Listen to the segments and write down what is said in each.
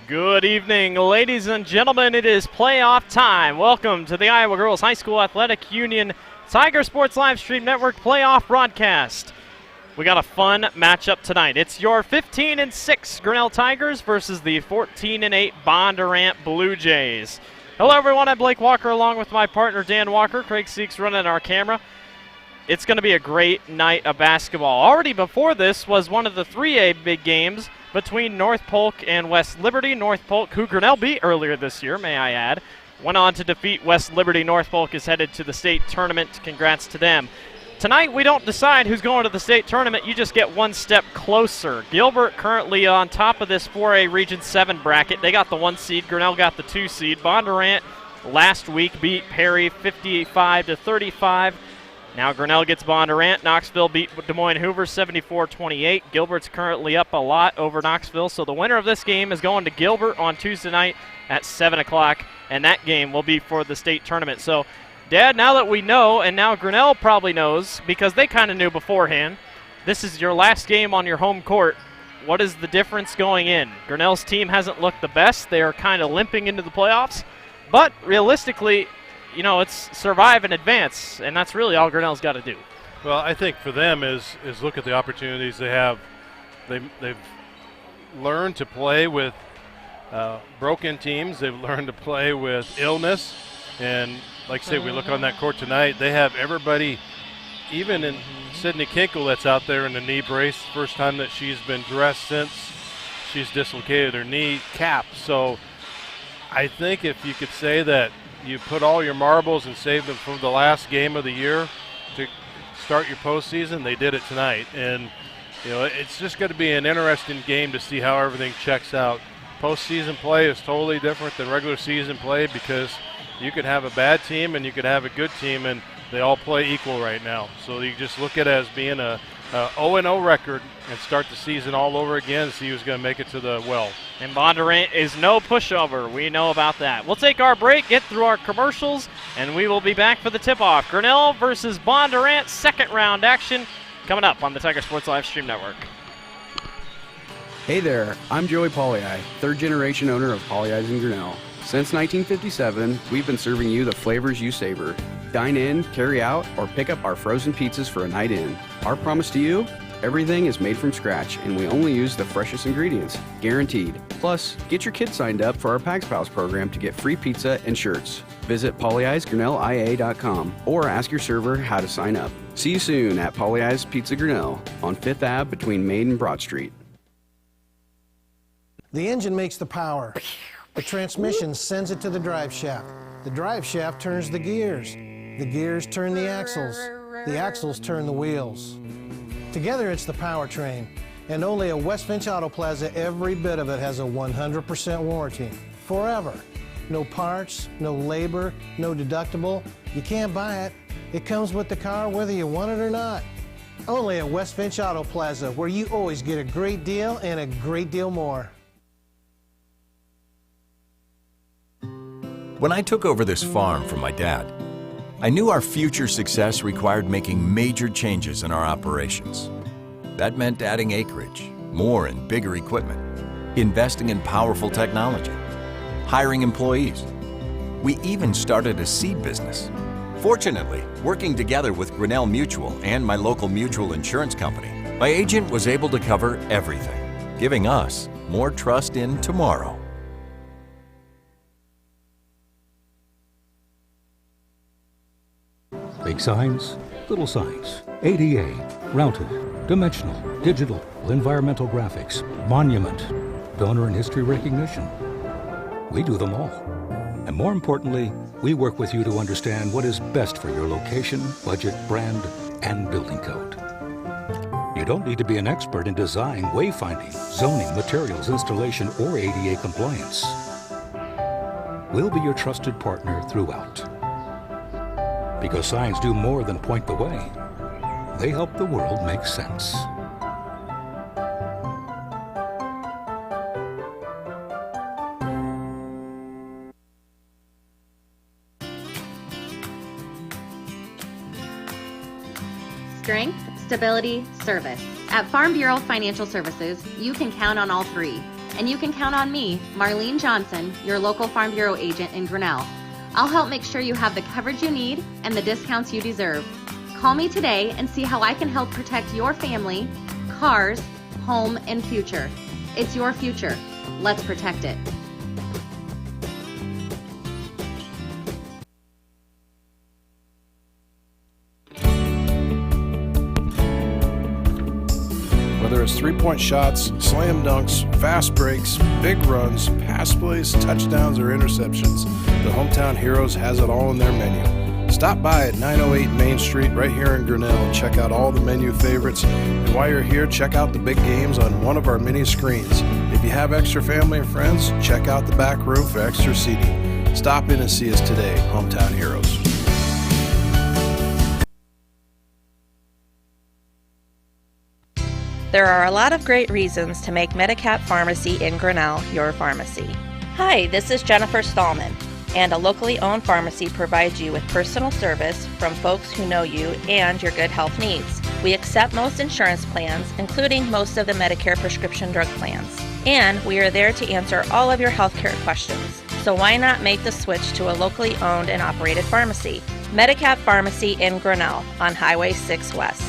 Good evening, ladies and gentlemen. It is playoff time. Welcome to the Iowa Girls High School Athletic Union Tiger Sports Livestream Network playoff broadcast. We got a fun matchup tonight. It's your 15-6 Grinnell Tigers versus the 14-8 Bondurant Blue Jays. Hello, everyone. I'm Blake Walker along with my partner, Dan Walker. Craig Seeks running our camera. It's going to be a great night of basketball. Already before this was one of the 3A big games between North Polk and West Liberty. North Polk, who Grinnell beat earlier this year, may I add, went on to defeat West Liberty. North Polk is headed to the state tournament. Congrats to them. Tonight, we don't decide who's going to the state tournament. You just get one step closer. Gilbert currently on top of this 4A Region 7 bracket. They got the 1 seed. Grinnell got the 2 seed. Bondurant last week beat Perry 55-35. Now Grinnell gets Bondurant. Knoxville beat Des Moines Hoover 74-28. Gilbert's currently up a lot over Knoxville, so the winner of this game is going to Gilbert on Tuesday night at 7 o'clock, and that game will be for the state tournament. So, Dad, now that we know, and now Grinnell probably knows, because they kind of knew beforehand, this is your last game on your home court. What is the difference going in? Grinnell's team hasn't looked the best. They are kind of limping into the playoffs, but realistically, you know, it's survive and advance, and that's really all Grinnell's got to do. Well, I think for them is look at the opportunities they have. They've learned to play with broken teams. They've learned to play with illness. And like I say, we look on that court tonight, they have everybody, even in Sydney Kinkle that's out there in the knee brace, first time that she's been dressed since she's dislocated her knee cap. So I think if you could say that you put all your marbles and save them for the last game of the year to start your postseason, they did it tonight. And, you know, it's just going to be an interesting game to see how everything checks out. Postseason play is totally different than regular season play because you could have a bad team and you could have a good team, and they all play equal right now. So you just look at it as being a 0-0 record and start the season all over again and see who's going to make it to the well. And Bondurant is no pushover. We know about that. We'll take our break, get through our commercials, and we will be back for the tip-off. Grinnell versus Bondurant, second round action coming up on the Tiger Sports Livestream Network. Hey there, I'm Joey Pollyi, third-generation owner of Pollyi's in Grinnell. Since 1957, we've been serving you the flavors you savor. Dine in, carry out, or pick up our frozen pizzas for a night in. Our promise to you? Everything is made from scratch, and we only use the freshest ingredients, guaranteed. Plus, get your kids signed up for our Pags Pals program to get free pizza and shirts. Visit pollyi'sgrinnellia.com or ask your server how to sign up. See you soon at Pollyi's Pizza Grinnell on 5th Ave between Main and Broad Street. The engine makes the power. The transmission sends it to the drive shaft. The drive shaft turns the gears. The gears turn the axles. The axles turn the wheels. Together it's the powertrain. And only at West Finch Auto Plaza, every bit of it has a 100% warranty. Forever. No parts, no labor, no deductible. You can't buy it. It comes with the car whether you want it or not. Only at West Finch Auto Plaza, where you always get a great deal and a great deal more. When I took over this farm from my dad, I knew our future success required making major changes in our operations. That meant adding acreage, more and bigger equipment, investing in powerful technology, hiring employees. We even started a seed business. Fortunately, working together with Grinnell Mutual and my local mutual insurance company, my agent was able to cover everything, giving us more trust in tomorrow. Big signs, little signs, ADA, routed, dimensional, digital, environmental graphics, monument, donor and history recognition. We do them all. And more importantly, we work with you to understand what is best for your location, budget, brand, and building code. You don't need to be an expert in design, wayfinding, zoning, materials, installation, or ADA compliance. We'll be your trusted partner throughout. Because signs do more than point the way. They help the world make sense. Strength, stability, service. At Farm Bureau Financial Services, you can count on all three. and you can count on me, Marlene Johnson, your local Farm Bureau agent in Grinnell. I'll help make sure you have the coverage you need and the discounts you deserve. Call me today and see how I can help protect your family, cars, home, and future. It's your future. Let's protect it. Whether it's three-point shots, slam dunks, fast breaks, big runs, pass plays, touchdowns, or interceptions, the Hometown Heroes has it all in their menu. Stop by at 908 Main Street right here in Grinnell and check out all the menu favorites. And while you're here, check out the big games on one of our mini screens. If you have extra family and friends, check out the back room for extra seating. Stop in and see us today, Hometown Heroes. There are a lot of great reasons to make Medicap Pharmacy in Grinnell your pharmacy. Hi, this is Jennifer Stallman, and a locally owned pharmacy provides you with personal service from folks who know you and your good health needs. We accept most insurance plans, including most of the Medicare prescription drug plans, and we are there to answer all of your healthcare questions. So why not make the switch to a locally owned and operated pharmacy? Medicap Pharmacy in Grinnell on Highway 6 West.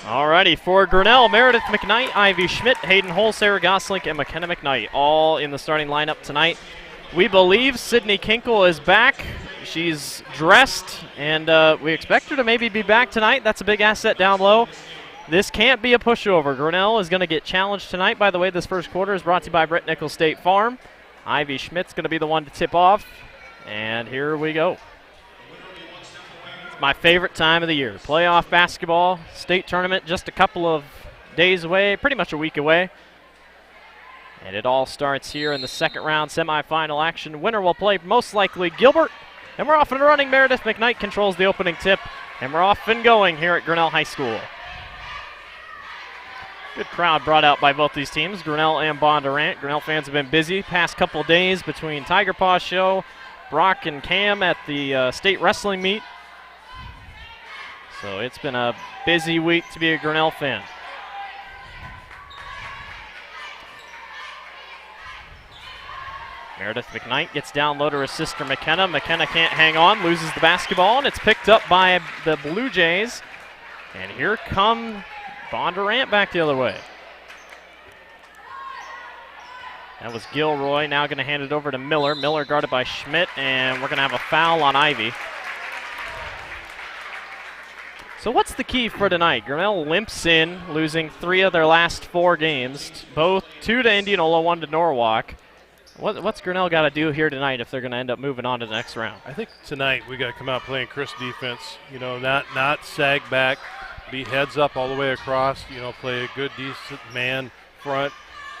Alrighty, for Grinnell, Meredith McKnight, Ivy Schmidt, Hayden Hull, Sarah Goslink, and McKenna McKnight, all in the starting lineup tonight. We believe Sydney Kinkle is back. She's dressed, and we expect her to maybe be back tonight. That's a big asset down low. This can't be a pushover. Grinnell is going to get challenged tonight. By the way, this first quarter is brought to you by Brett Nichols State Farm. Ivy Schmidt's going to be the one to tip off, and here we go. My favorite time of the year. Playoff basketball, state tournament just a couple of days away, pretty much a week away. And it all starts here in the second round semifinal action. Winner will play most likely Gilbert. And we're off and running. Meredith McKnight controls the opening tip. And we're off and going here at Grinnell High School. Good crowd brought out by both these teams, Grinnell and Bondurant. Grinnell fans have been busy past couple days between Tiger Paw Show, Brock and Cam at the state wrestling meet. So it's been a busy week to be a Grinnell fan. Meredith McKnight gets down low to her sister McKenna. McKenna can't hang on, loses the basketball, and it's picked up by the Blue Jays. And here come Bondurant back the other way. That was Gilroy, now going to hand it over to Miller. Miller guarded by Schmidt, and we're going to have a foul on Ivy. So what's the key for tonight? Grinnell limps in, losing 3 of their last 4 games, both 2 to Indianola, 1 to Norwalk. What's Grinnell got to do here tonight if they're going to end up moving on to the next round? I think tonight we got to come out playing crisp defense. You know, not sag back, be heads up all the way across. You know, play a good, decent man front.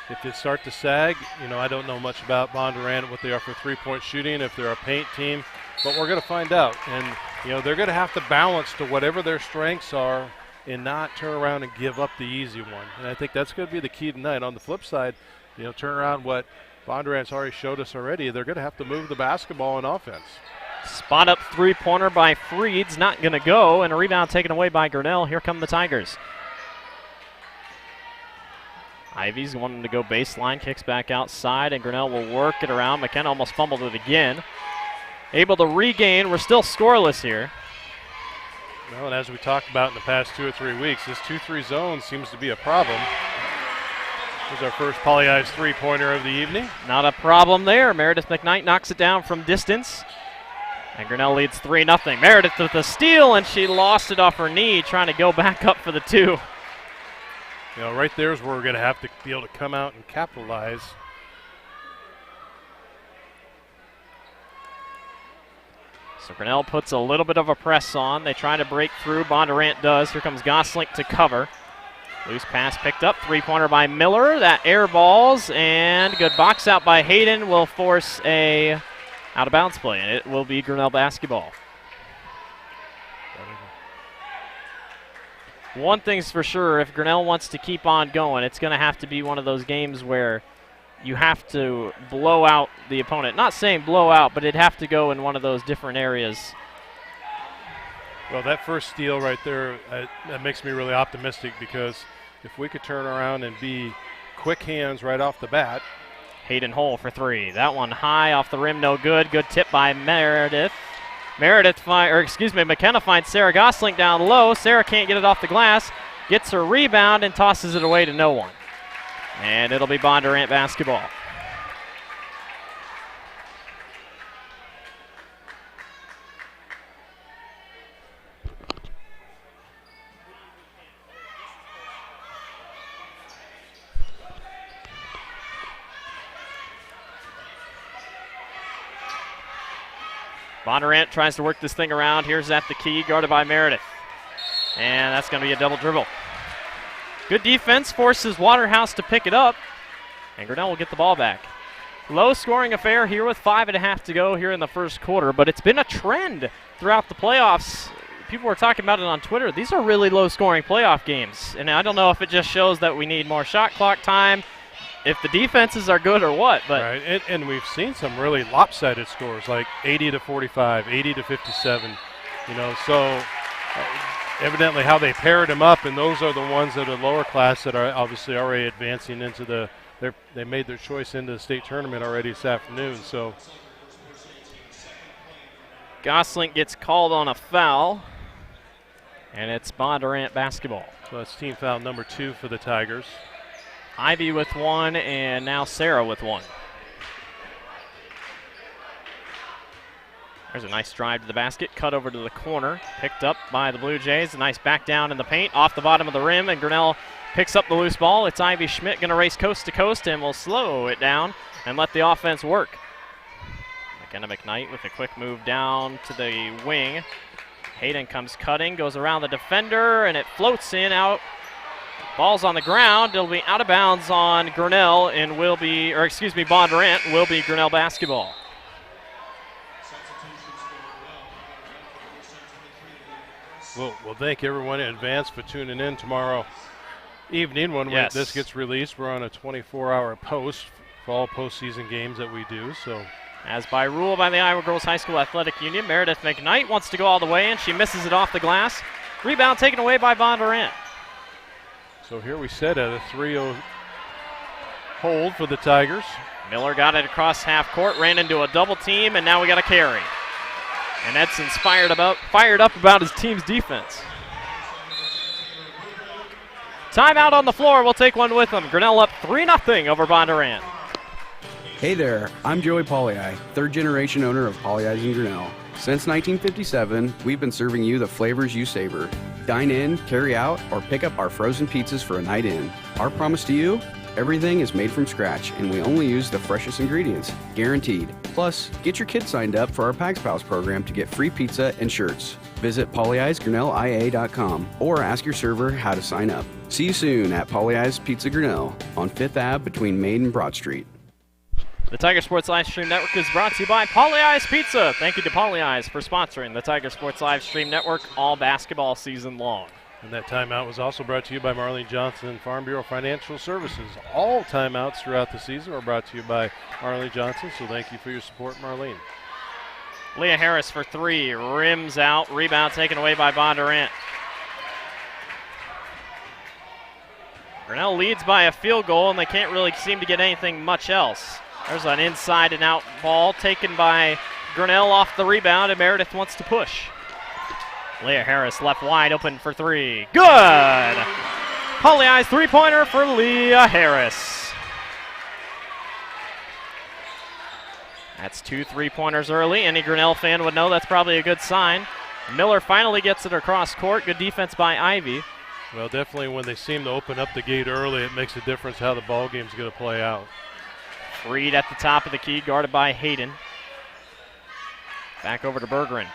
If they start to sag, you know, I don't know much about Bondurant, what they are for three-point shooting, if they're a paint team, but we're going to find out. And, you know, they're going to have to balance to whatever their strengths are and not turn around and give up the easy one. And I think that's going to be the key tonight. On the flip side, you know, turn around what Bondurant's already showed us already. They're going to have to move the basketball in offense. Spot up three-pointer by Freed's not going to go, and a rebound taken away by Grinnell. Here come the Tigers. Ivy's wanting to go baseline, kicks back outside, and Grinnell will work it around. McKenna almost fumbled it again. Able to regain. We're still scoreless here. Well, and as we talked about in the past 2 or 3 weeks, this 2-3 zone seems to be a problem. Here's our first Poly Eyes three-pointer of the evening. Not a problem there. Meredith McKnight knocks it down from distance. And Grinnell leads 3-0. Meredith with a steal, and she lost it off her knee, trying to go back up for the 2. You know, right there is where we're going to have to be able to come out and capitalize. So Grinnell puts a little bit of a press on. They try to break through. Bondurant does. Here comes Goslink to cover. Loose pass picked up. Three-pointer by Miller. That air balls, and good box out by Hayden will force a out-of-bounds play, and it will be Grinnell basketball. One thing's for sure, if Grinnell wants to keep on going, it's going to have to be one of those games where you have to blow out the opponent. Not saying blow out, but it'd have to go in one of those different areas. Well, that first steal right there, that makes me really optimistic, because if we could turn around and be quick hands right off the bat. Hayden Hole for 3. That one high off the rim, no good. Good tip by Meredith. McKenna finds Sarah Goslink down low. Sarah can't get it off the glass. Gets her rebound and tosses it away to no one. And it'll be Bondurant basketball. Bondurant tries to work this thing around. Here's at the key, guarded by Meredith. And that's going to be a double dribble. Good defense, forces Waterhouse to pick it up. And Grinnell will get the ball back. Low scoring affair here with 5.5 to go here in the first quarter, but it's been a trend throughout the playoffs. People were talking about it on Twitter. These are really low scoring playoff games. And I don't know if it just shows that we need more shot clock time, if the defenses are good or what. But right, and we've seen some really lopsided scores, like 80 to 45, 80 to 57. You know, so evidently how they paired them up, and those are the ones that are lower class that are obviously already advancing into the. They made their choice into the state tournament already this afternoon. So Goslink gets called on a foul, and it's Bondurant basketball. So that's team foul number 2 for the Tigers. Ivy with 1, and now Sarah with 1. There's a nice drive to the basket, cut over to the corner, picked up by the Blue Jays. A nice back down in the paint, off the bottom of the rim, and Grinnell picks up the loose ball. It's Ivy Schmidt going to race coast to coast, and will slow it down and let the offense work. McKenna McKnight with a quick move down to the wing. Hayden comes cutting, goes around the defender, and it floats in out. Ball's on the ground. It'll be out of bounds on Grinnell, and Bondurant will be Grinnell basketball. We'll thank everyone in advance for tuning in tomorrow evening when this gets released. We're on a 24-hour post for all postseason games that we do. So As by rule by the Iowa Girls High School Athletic Union, Meredith McKnight wants to go all the way, and she misses it off the glass. Rebound taken away by Bondurant. So here we sit at a 3-0 hold for the Tigers. Miller got it across half court, ran into a double team, and now we got a carry. And Edson's fired up about his team's defense. Timeout on the floor. We'll take one with them. Grinnell up 3-0 over Bondurant. Hey there, I'm Joey Pollyi, third generation owner of Pollyi's in Grinnell. Since 1957, we've been serving you the flavors you savor. Dine in, carry out, or pick up our frozen pizzas for a night in. Our promise to you? Everything is made from scratch, and we only use the freshest ingredients, guaranteed. Plus, get your kids signed up for our Pags Pals program to get free pizza and shirts. Visit pollyi'sgrinnellia.com or ask your server how to sign up. See you soon at Pollyi's Pizza Grinnell on 5th Ave between Main and Broad Street. The Tiger Sports Live Stream Network is brought to you by Pollyi's Pizza. Thank you to Pollyi's for sponsoring the Tiger Sports Live Stream Network all basketball season long. And that timeout was also brought to you by Marlene Johnson Farm Bureau Financial Services. All timeouts throughout the season are brought to you by Marlene Johnson, so thank you for your support, Marlene. Leah Harris for three, rims out, rebound taken away by Bondurant. Grinnell leads by a field goal, and they can't really seem to get anything much else. There's an inside and out ball taken by Grinnell off the rebound, and Meredith wants to push. Leah Harris left wide open for three. Good! Pollyi's three-pointer for Leah Harris. That's 2 3-pointers early. Any Grinnell fan would know that's probably a good sign. Miller finally gets it across court. Good defense by Ivy. Well, definitely when they seem to open up the gate early, it makes a difference how the ball game's going to play out. Freed at the top of the key, guarded by Hayden. Back over to Bergeron.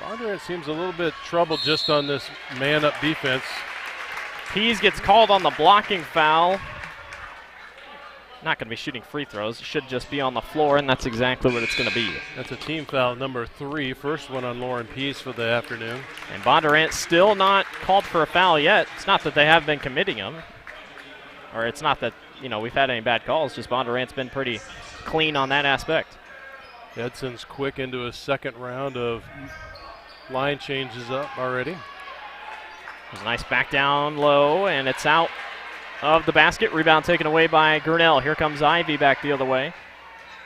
Bondurant seems a little bit troubled just on this man-up defense. Pease gets called on the blocking foul. Not going to be shooting free throws. It should just be on the floor, and that's exactly what it's going to be. That's a team foul number 3. First one on Lauren Pease for the afternoon. And Bondurant still not called for a foul yet. It's not that they have been committing them. Or it's not that, we've had any bad calls. Just Bondurant's been pretty clean on that aspect. Edson's quick into his second round of line changes up already. There's a nice back down low, and it's out of the basket. Rebound taken away by Grinnell. Here comes Ivy back the other way.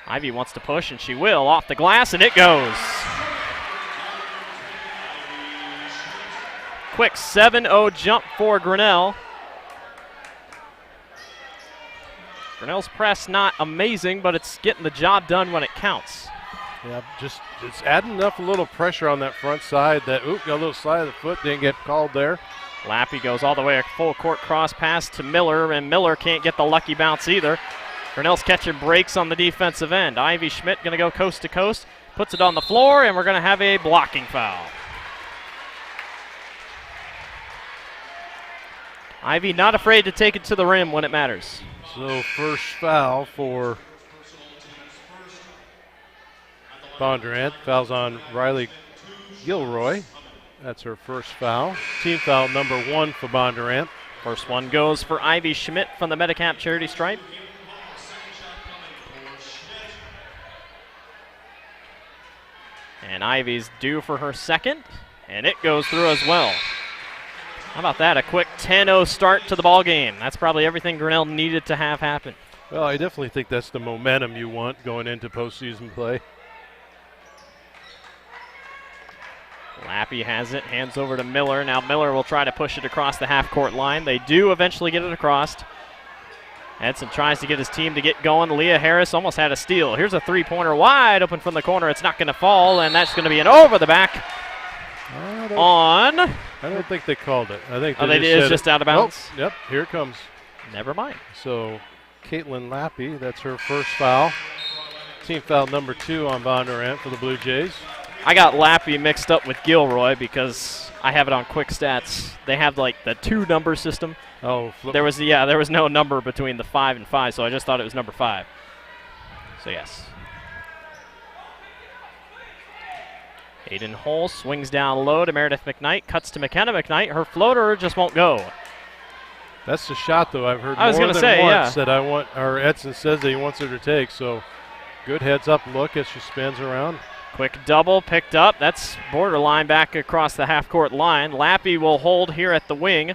Ivy wants to push, and she will. Off the glass, and it goes. Quick 7-0 jump for Grinnell. Grinnell's press not amazing, but it's getting the job done when it counts. Yeah, just it's adding enough a little pressure on that front side that, got a little slide of the foot, didn't get called there. Lappy goes all the way, a full court cross pass to Miller, and Miller can't get the lucky bounce either. Grinnell's catching breaks on the defensive end. Ivy Schmidt going to go coast to coast, puts it on the floor, and we're going to have a blocking foul. Ivy not afraid to take it to the rim when it matters. So first foul for Bondurant. Foul's on Riley Gilroy. That's her first foul. Team foul number 1 for Bondurant. First one goes for Ivy Schmidt from the Medicap charity stripe. And Ivy's due for her second, and it goes through as well. How about that? A quick 10-0 start to the ball game. That's probably everything Grinnell needed to have happen. Well, I definitely think that's the momentum you want going into postseason play. Lappy has it, hands over to Miller. Now Miller will try to push it across the half-court line. They do eventually get it across. Edson tries to get his team to get going. Leah Harris almost had a steal. Here's a three-pointer wide open from the corner. It's not going to fall, and that's going to be an over the back on. I don't think they called it. I think it's just out of bounds. Oh, yep, here it comes. Never mind. So Caitlin Lappy, that's her first foul. Team foul number 2 on Bondurant for the Blue Jays. I got Lappy mixed up with Gilroy because I have it on quick stats. They have like the 2-number system. Oh, there was no number between the 5 and 5, so I just thought it was number 5. So yes. Hayden Hull swings down low to Meredith McKnight, cuts to McKenna McKnight. Her floater just won't go. That's the shot, though. I've heard I was more gonna than say, once yeah. that or Edson says that he wants her to take. So Good heads-up look as she spins around. Quick double picked up. That's borderline back across the half-court line. Lappy will hold here at the wing.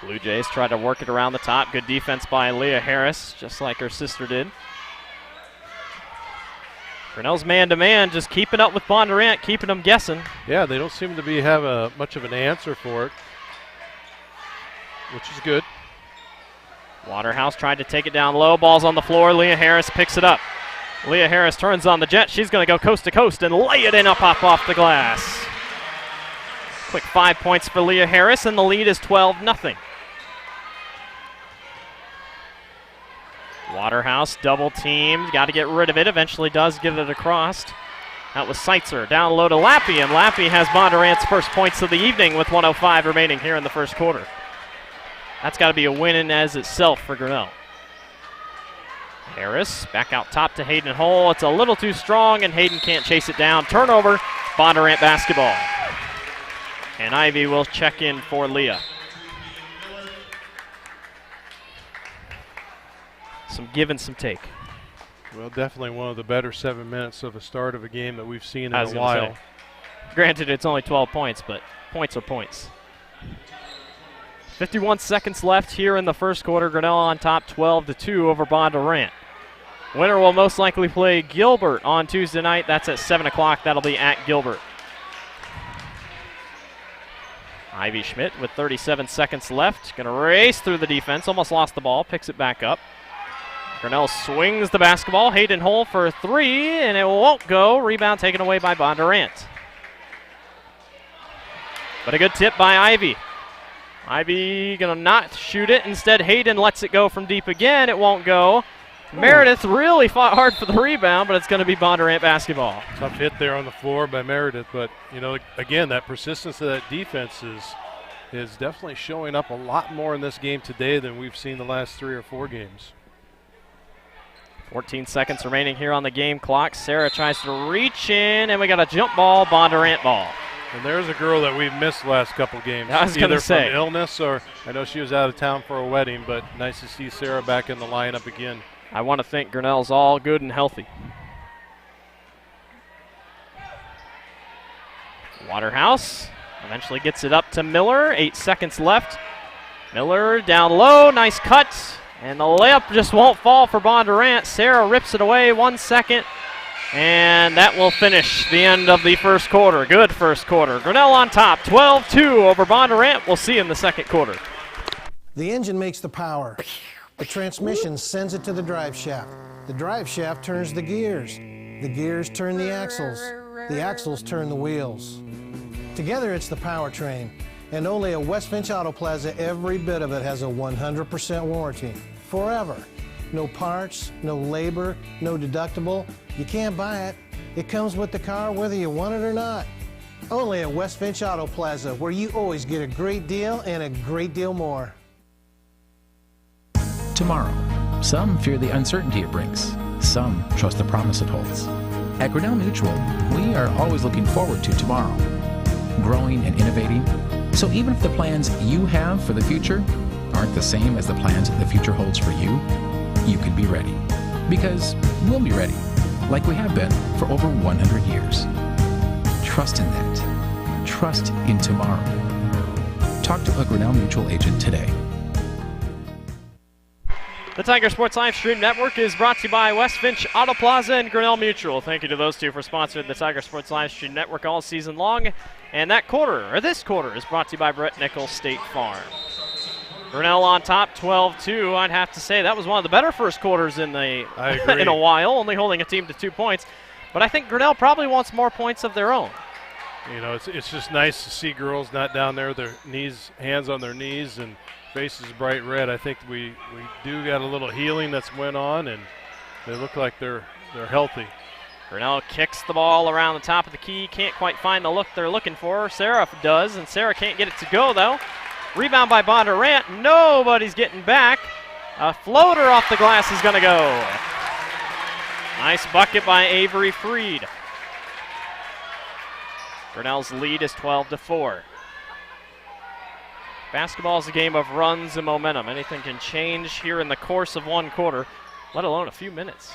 Blue Jays tried to work it around the top. Good defense by Leah Harris, just like her sister did. Grinnell's man-to-man just keeping up with Bondurant, keeping them guessing. Yeah, they don't seem to have much of an answer for it, which is good. Waterhouse tried to take it down low. Ball's on the floor. Leah Harris picks it up. Leah Harris turns on the jet. She's going to go coast to coast and lay it in a pop off the glass. Quick 5 points for Leah Harris, and the lead is 12-0. Waterhouse double teamed. Got to get rid of it. Eventually does get it across. That was Seitzer. Down low to Lappy, and Lappy has Bondurant's first points of the evening with 1:05 remaining here in the first quarter. That's got to be a win in as itself for Grinnell. Harris back out top to Hayden Hull. It's a little too strong, and Hayden can't chase it down. Turnover, Bondurant basketball. And Ivy will check in for Leah. Some give and some take. Well, definitely one of the better 7 minutes of the start of a game that we've seen in a while. Granted, it's only 12 points, but points are points. 51 seconds left here in the first quarter. Grinnell on top 12-2 over Bondurant. Winner will most likely play Gilbert on Tuesday night. That's at 7 o'clock. That'll be at Gilbert. Ivy Schmidt with 37 seconds left. Going to race through the defense. Almost lost the ball. Picks it back up. Grinnell swings the basketball. Hayden Hull for three, and it won't go. Rebound taken away by Bondurant. But a good tip by Ivy. Ivy going to not shoot it. Instead, Hayden lets it go from deep again. It won't go. Meredith really fought hard for the rebound, but it's going to be Bondurant basketball. Tough hit there on the floor by Meredith, but, you know, again, that persistence of that defense is definitely showing up a lot more in this game today than we've seen the last 3 or 4 games. 14 seconds remaining here on the game clock. Sarah tries to reach in, and we got a jump ball, Bondurant ball. And there's a girl that we've missed the last couple games. I was going to say. Either from illness or I know she was out of town for a wedding, but nice to see Sarah back in the lineup again. I want to think Grinnell's all good and healthy. Waterhouse eventually gets it up to Miller. 8 seconds left. Miller down low, nice cut. And the layup just won't fall for Bondurant. Sarah rips it away, 1 second. And that will finish the end of the first quarter. Good first quarter. Grinnell on top, 12-2 over Bondurant. We'll see in the second quarter. The engine makes the power. The transmission sends it to the drive shaft. The drive shaft turns the gears. The gears turn the axles. The axles turn the wheels. Together it's the powertrain. And only at West Finch Auto Plaza, every bit of it has a 100% warranty. Forever. No parts, no labor, no deductible. You can't buy it. It comes with the car whether you want it or not. Only at West Finch Auto Plaza, where you always get a great deal and a great deal more. Tomorrow. Some fear the uncertainty it brings. Some trust the promise it holds. At Grinnell Mutual, we are always looking forward to tomorrow. Growing and innovating. So even if the plans you have for the future aren't the same as the plans the future holds for you, you can be ready. Because we'll be ready, like we have been for over 100 years. Trust in that. Trust in tomorrow. Talk to a Grinnell Mutual agent today. The Tiger Sports Live Stream Network is brought to you by West Finch Auto Plaza and Grinnell Mutual. Thank you to those two for sponsoring the Tiger Sports Live Stream Network all season long. And this quarter, is brought to you by Brett Nichols State Farm. Grinnell on top, 12-2. I'd have to say that was one of the better first quarters in a while, only holding a team to 2 points. But I think Grinnell probably wants more points of their own. You know, it's just nice to see girls not down there, their knees, hands on their knees, and faces bright red. I think we do got a little healing that's went on, and they look like they're healthy. Grinnell kicks the ball around the top of the key. Can't quite find the look they're looking for. Sarah does, and Sarah can't get it to go, though. Rebound by Bondurant. Nobody's getting back. A floater off the glass is going to go. Nice bucket by Avery Freed. Grinnell's lead is 12-4. Basketball is a game of runs and momentum. Anything can change here in the course of one quarter, let alone a few minutes.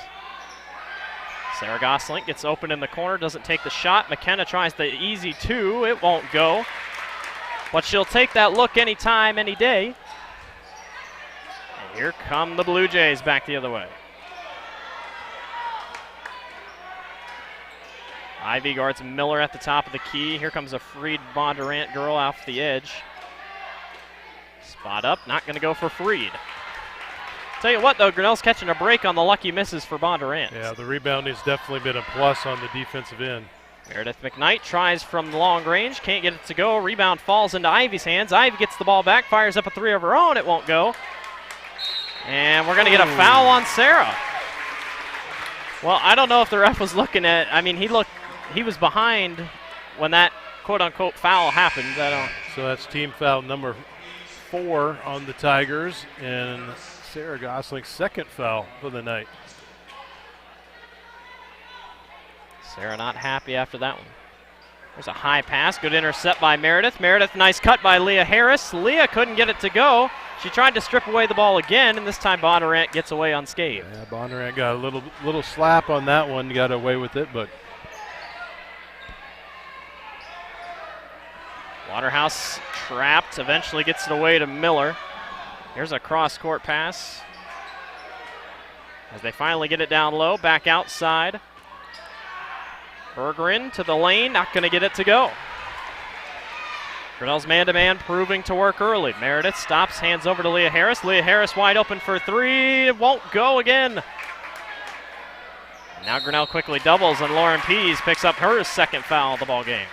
Sarah Gosling gets open in the corner, doesn't take the shot. McKenna tries the easy two. It won't go. But she'll take that look anytime, any day. And here come the Blue Jays back the other way. Ivy guards Miller at the top of the key. Here comes a freed Bondurant girl off the edge. Spot up, not going to go for Freed. Tell you what, though, Grinnell's catching a break on the lucky misses for Bondurant. Yeah, the rebounding's definitely been a plus on the defensive end. Meredith McKnight tries from long range, can't get it to go. Rebound falls into Ivy's hands. Ivy gets the ball back, fires up a three of her own. It won't go. And we're going to get a foul on Sarah. Well, I don't know if the ref was looking at, I mean, he was behind when that quote-unquote foul happened. So that's team foul number 4 on the Tigers, and Sarah Gosling's second foul for the night. Sarah not happy after that one. There's a high pass, good intercept by Meredith. Meredith, nice cut by Leah Harris. Leah couldn't get it to go. She tried to strip away the ball again, and this time Bondurant gets away unscathed. Yeah, Bondurant got a little slap on that one, got away with it, but Waterhouse trapped, eventually gets it away to Miller. Here's a cross-court pass. As they finally get it down low, back outside. Bergeron to the lane, not going to get it to go. Grinnell's man-to-man proving to work early. Meredith stops, hands over to Leah Harris. Leah Harris wide open for three. It won't go again. Now Grinnell quickly doubles, and Lauren Pease picks up her second foul of the ball game.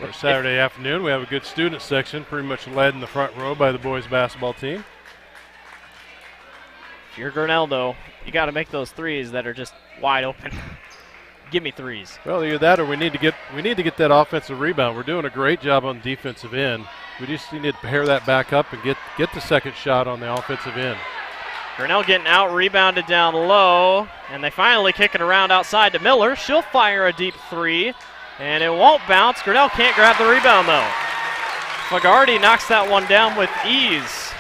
For Saturday afternoon, we have a good student section, pretty much led in the front row by the boys basketball team. If you're Grinnell, though, you got to make those threes that are just wide open. Give me threes. Well, either that or we need to get that offensive rebound. We're doing a great job on the defensive end. We just need to pair that back up and get the second shot on the offensive end. Grinnell getting out rebounded down low, and they finally kick it around outside to Miller. She'll fire a deep three, and it won't bounce. Grinnell can't grab the rebound, though. Fagarty knocks that one down with ease.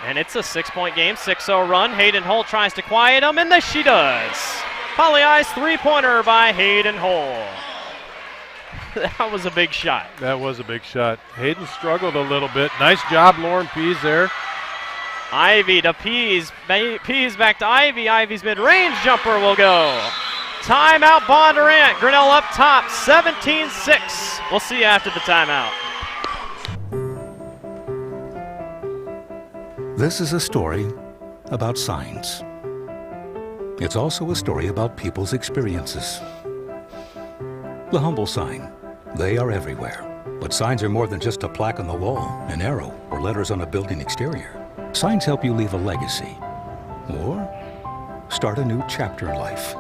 And it's a 6-point game, 6-0 run. Hayden Holt tries to quiet him, and she does. Polly Ice three-pointer by Hayden Holt. That was a big shot. That was a big shot. Hayden struggled a little bit. Nice job, Lauren Pease there. Ivy to Pease. Pease back to Ivy. Ivy's mid-range jumper will go. Timeout Bondurant. Grinnell up top, 17-6. We'll see you after the timeout. This is a story about signs. It's also a story about people's experiences. The humble sign. They are everywhere. But signs are more than just a plaque on the wall, an arrow, or letters on a building exterior. Signs help you leave a legacy or start a new chapter in life.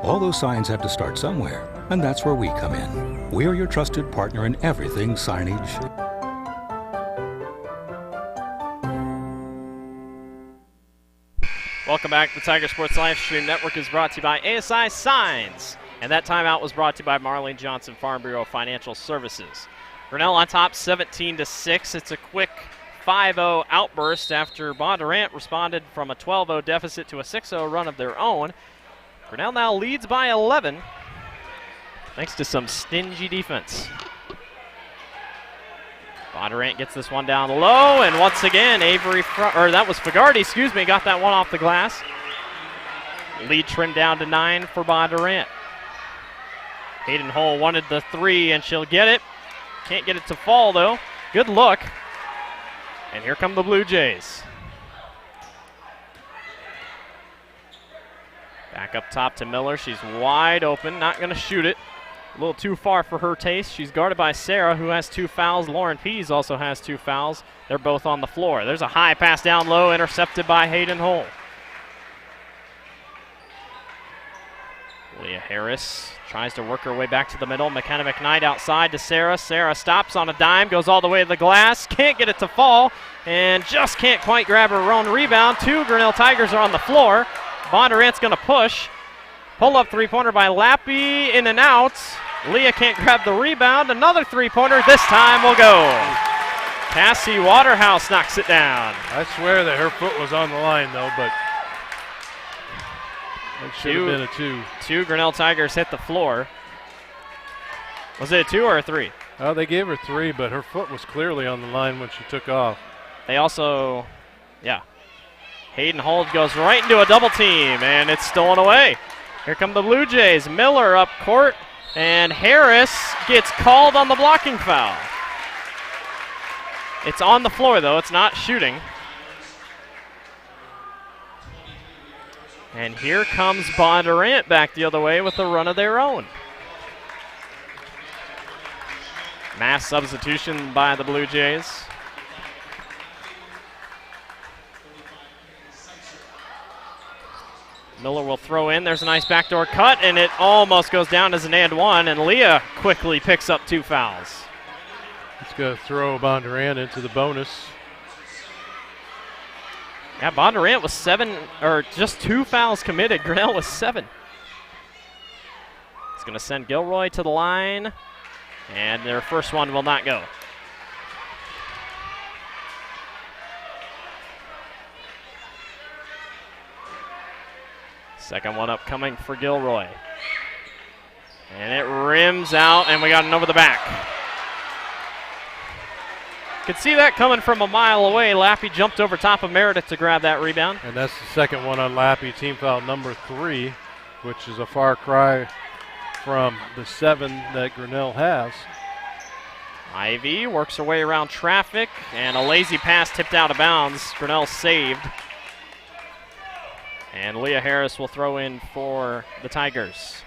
All those signs have to start somewhere, and that's where we come in. We are your trusted partner in everything signage. Welcome back. The Tiger Sports Livestream Network is brought to you by ASI Signs. And that timeout was brought to you by Marlene Johnson Farm Bureau Financial Services. Grinnell on top 17-6. It's a quick 5-0 outburst after Bondurant responded from a 12-0 deficit to a 6-0 run of their own. Grinnell now leads by 11 thanks to some stingy defense. Bondurant gets this one down low, and once again, that was Fagarty, got that one off the glass. Lead trimmed down to 9 for Bondurant. Hayden Hull wanted the three, and she'll get it. Can't get it to fall, though. Good look. And here come the Blue Jays. Back up top to Miller. She's wide open, not going to shoot it. A little too far for her taste. She's guarded by Sarah, who has 2 fouls. Lauren Pease also has 2 fouls. They're both on the floor. There's a high pass down low, intercepted by Hayden Hull. Leah Harris tries to work her way back to the middle. McKenna McKnight outside to Sarah. Sarah stops on a dime, goes all the way to the glass. Can't get it to fall, and just can't quite grab her own rebound. 2 Grinnell Tigers are on the floor. Bondurant's going to push. Pull-up three-pointer by Lappy, in and out. Leah can't grab the rebound. Another three-pointer. This time will go. Cassie Waterhouse knocks it down. I swear that her foot was on the line, though, but it should have been a 2. 2 Grinnell Tigers hit the floor. Was it a 2 or a 3? Oh, they gave her 3, but her foot was clearly on the line when she took off. They also, Hayden Hold goes right into a double team, and it's stolen away. Here come the Blue Jays. Miller up court, and Harris gets called on the blocking foul. It's on the floor, though. It's not shooting. And here comes Bondurant back the other way with a run of their own. Mass substitution by the Blue Jays. Miller will throw in. There's a nice backdoor cut, and it almost goes down as an and one, and Leah quickly picks up 2 fouls. It's going to throw Bondurant into the bonus. Yeah, Bondurant was 7, or just 2 fouls committed. Grinnell was 7. It's going to send Gilroy to the line, and their first one will not go. Second one upcoming for Gilroy. And it rims out, and we got an over the back. Could see that coming from a mile away. Lappy jumped over top of Meredith to grab that rebound. And that's the second one on Lappy, team foul number 3, which is a far cry from the 7 that Grinnell has. Ivy works her way around traffic, and a lazy pass tipped out of bounds. Grinnell saved. And Leah Harris will throw in for the Tigers.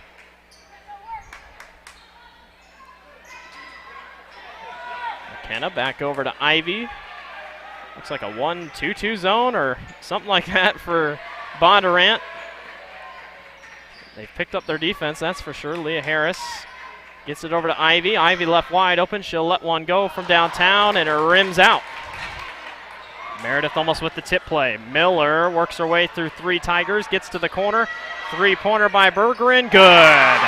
McKenna back over to Ivy. Looks like a 1-2-2 zone or something like that for Bondurant. They've picked up their defense, that's for sure. Leah Harris gets it over to Ivy. Ivy left wide open. She'll let one go from downtown, and it rims out. Meredith almost with the tip play. Miller works her way through 3 Tigers, gets to the corner. 3-pointer by Bergeron, good.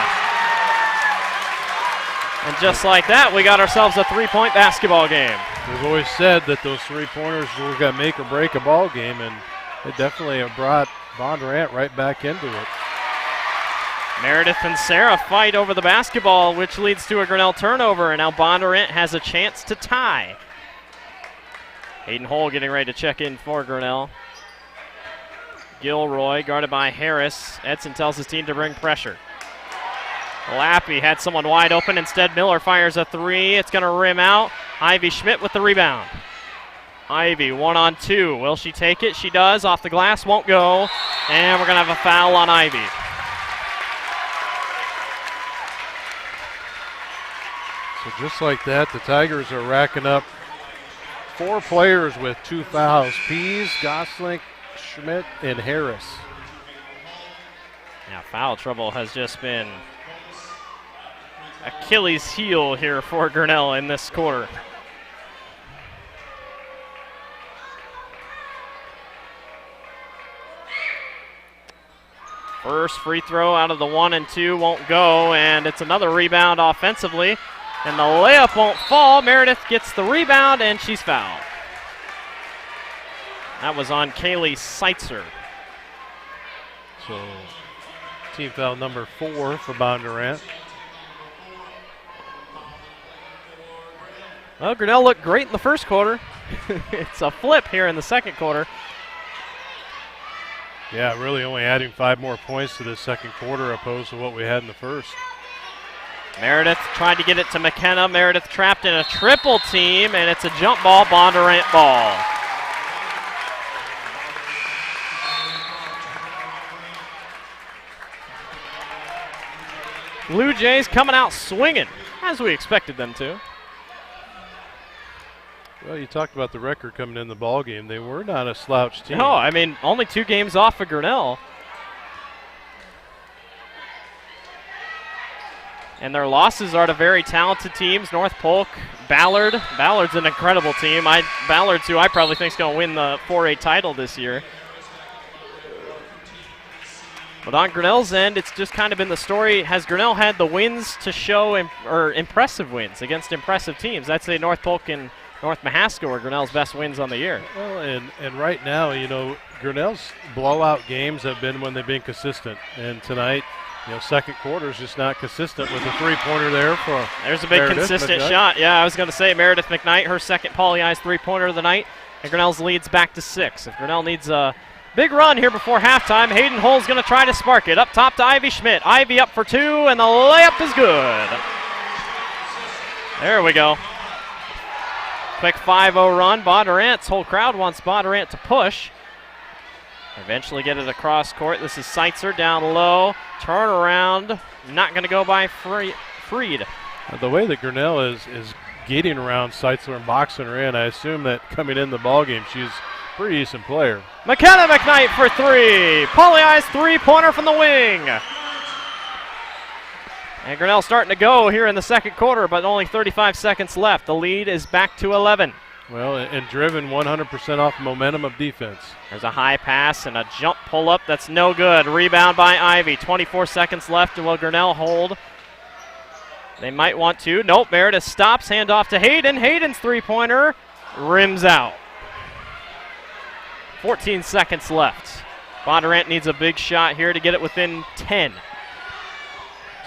And just like that, we got ourselves a 3-point basketball game. We've always said that those 3-pointers were going to make or break a ball game, and it definitely have brought Bondurant right back into it. Meredith and Sarah fight over the basketball, which leads to a Grinnell turnover, and now Bondurant has a chance to tie. Hayden Hole getting ready to check in for Grinnell. Gilroy guarded by Harris. Edson tells his team to bring pressure. Lappy had someone wide open. Instead, Miller fires a 3. It's going to rim out. Ivy Schmidt with the rebound. Ivy 1-on-2. Will she take it? She does. Off the glass, won't go. And we're going to have a foul on Ivy. So just like that, the Tigers are racking up 4 players with 2 fouls. Pease, Gosling, Schmidt, and Harris. Now foul trouble has just been Achilles heel here for Grinnell in this quarter. First free throw out of the 1 and 2 won't go, and it's another rebound offensively. And the layup won't fall. Meredith gets the rebound, and she's fouled. That was on Kaylee Seitzer. So, team foul number 4 for Bondurant. Well, Grinnell looked great in the first quarter. It's a flip here in the second quarter. Yeah, really only adding 5 more points to the second quarter opposed to what we had in the first. Meredith tried to get it to McKenna. Meredith trapped in a triple team, and it's a jump ball, Bondurant ball. Blue Jays coming out swinging, as we expected them to. Well, you talked about the record coming in the ball game. They were not a slouch team. No, I mean, only 2 games off of Grinnell. And their losses are to very talented teams, North Polk, Ballard. Ballard's an incredible team. Ballard's who I probably think is going to win the 4A title this year. But on Grinnell's end, it's just kind of been the story. Has Grinnell had the wins to show, or impressive wins against impressive teams? I'd say North Polk and North Mahaska were Grinnell's best wins on the year. Well, and right now, Grinnell's blowout games have been when they've been consistent. And tonight, second quarter is just not consistent with a three-pointer there for There's a big Meredith consistent McKnight. shot. Yeah, I was going to say Meredith McKnight, her second Pauli Eyes three-pointer of the night, and Grinnell's leads back to 6. If Grinnell needs a big run here before halftime, Hayden Hull's going to try to spark it. Up top to Ivy Schmidt. Ivy up for 2, and the layup is good. There we go. Quick 5-0 run. Bondurant's whole crowd wants Bondurant to push. Eventually get it across court. This is Seitzer down low. Turnaround. Not going to go by Freed. The way that Grinnell is gating around Seitzler and boxing her in, I assume that coming in the ballgame, she's a pretty decent player. McKenna McKnight for 3. Pauli Eyes three-pointer from the wing. And Grinnell starting to go here in the second quarter, but only 35 seconds left. The lead is back to 11. Well, and driven 100% off momentum of defense. There's a high pass and a jump pull-up that's no good. Rebound by Ivy. 24 seconds left, and will Grinnell hold? They might want to. Nope, Meredith stops. Hand off to Hayden. Hayden's three-pointer rims out. 14 seconds left. Bondurant needs a big shot here to get it within 10.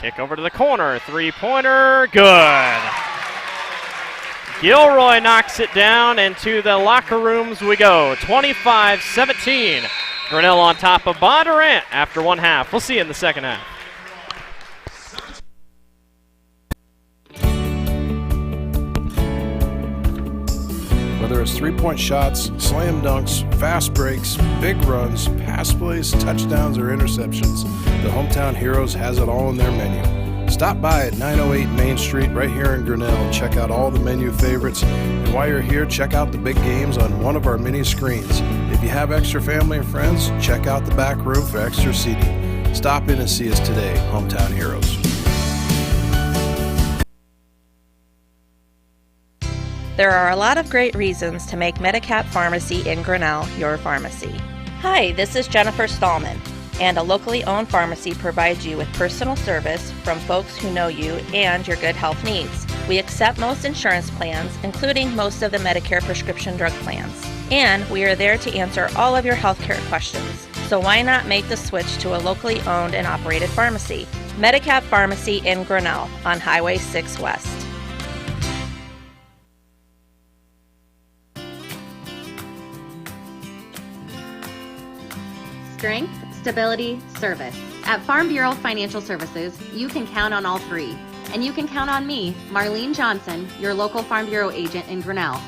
Kick over to the corner. Three-pointer, good. Gilroy knocks it down, and to the locker rooms we go. 25-17. Grinnell on top of Bondurant after one half. We'll see you in the second half. Whether it's three-point shots, slam dunks, fast breaks, big runs, pass plays, touchdowns, or interceptions, the Hometown Heroes has it all in their menu. Stop by at 908 Main Street right here in Grinnell and check out all the menu favorites. And while you're here, check out the big games on one of our mini screens. If you have extra family and friends, check out the back room for extra seating. Stop in and see us today, Hometown Heroes. There are a lot of great reasons to make Medicap Pharmacy in Grinnell your pharmacy. Hi, this is Jennifer Stallman, and a locally owned pharmacy provides you with personal service from folks who know you and your good health needs. We accept most insurance plans, including most of the Medicare prescription drug plans, and we are there to answer all of your healthcare questions. So why not make the switch to a locally owned and operated pharmacy? Medicap Pharmacy in Grinnell on Highway 6 West. Strength, stability, service. At Farm Bureau Financial Services, you can count on all three. And you can count on me, Marlene Johnson, your local Farm Bureau agent in Grinnell.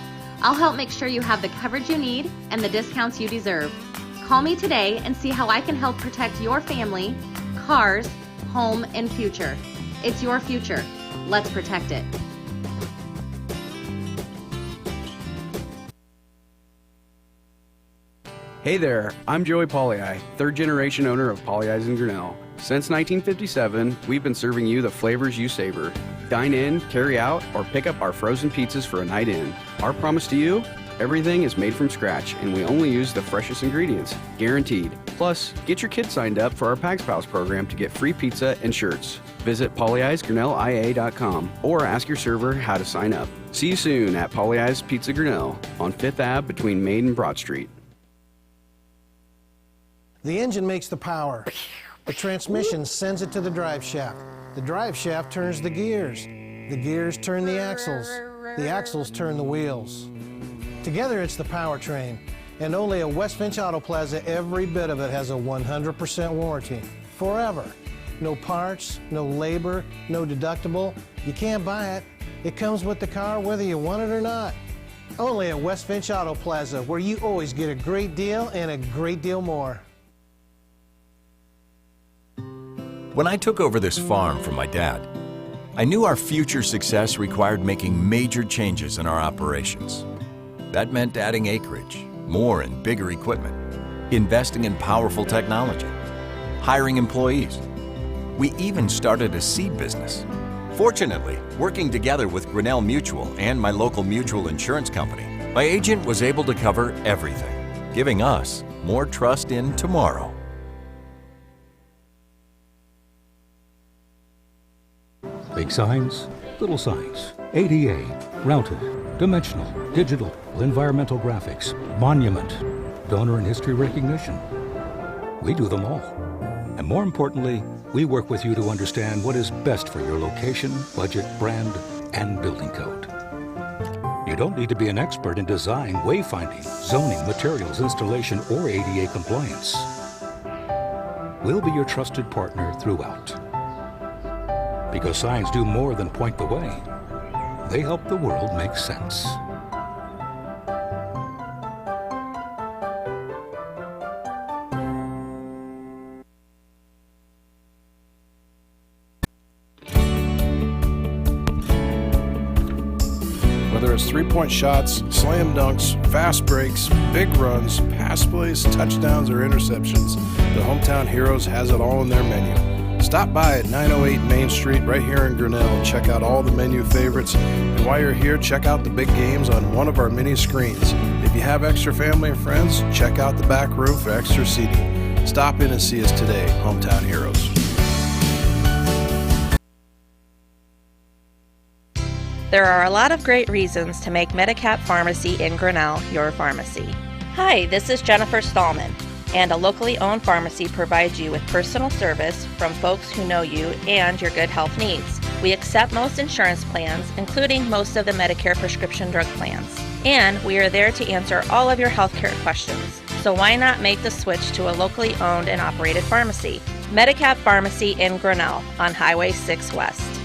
I'll help make sure you have the coverage you need and the discounts you deserve. Call me today and see how I can help protect your family, cars, home, and future. It's your future. Let's protect it. Hey there, I'm Joey Pauli, third generation owner of Pauli Eyes in Grinnell. Since 1957, we've been serving you the flavors you savor. Dine in, carry out, or pick up our frozen pizzas for a night in. Our promise to you? Everything is made from scratch, and we only use the freshest ingredients, guaranteed. Plus, get your kids signed up for our Pags Pals program to get free pizza and shirts. Visit PauliEyesGrinnellIA.com or ask your server how to sign up. See you soon at Pauli Eyes Pizza Grinnell on 5th Ave between Main and Broad Street. The engine makes the power. The transmission sends it to the drive shaft. The drive shaft turns the gears. The gears turn the axles. The axles turn the wheels. Together it's the powertrain. And only at West Finch Auto Plaza, every bit of it has a 100% warranty. Forever. No parts, no labor, no deductible. You can't buy it. It comes with the car whether you want it or not. Only at West Finch Auto Plaza, where you always get a great deal and a great deal more. When I took over this farm from my dad, I knew our future success required making major changes in our operations. That meant adding acreage, more and bigger equipment, investing in powerful technology, hiring employees. We even started a seed business. Fortunately, working together with Grinnell Mutual and my local mutual insurance company, my agent was able to cover everything, giving us more trust in tomorrow. Big signs, little signs, ADA, routed, dimensional, digital, environmental graphics, monument, donor and history recognition. We do them all. And more importantly, we work with you to understand what is best for your location, budget, brand, and building code. You don't need to be an expert in design, wayfinding, zoning, materials, installation, or ADA compliance. We'll be your trusted partner throughout. Because signs do more than point the way. They help the world make sense. Whether it's three-point shots, slam dunks, fast breaks, big runs, pass plays, touchdowns, or interceptions, the Hometown Heroes has it all in their menu. Stop by at 908 Main Street right here in Grinnell and check out all the menu favorites. And while you're here, check out the big games on one of our mini screens. If you have extra family and friends, check out the back room for extra seating. Stop in and see us today, Hometown Heroes. There are a lot of great reasons to make Medicap Pharmacy in Grinnell your pharmacy. Hi, this is Jennifer Stallman, and a locally owned pharmacy provides you with personal service from folks who know you and your good health needs. We accept most insurance plans, including most of the Medicare prescription drug plans. And we are there to answer all of your healthcare questions. So why not make the switch to a locally owned and operated pharmacy? Medicap Pharmacy in Grinnell on Highway 6 West.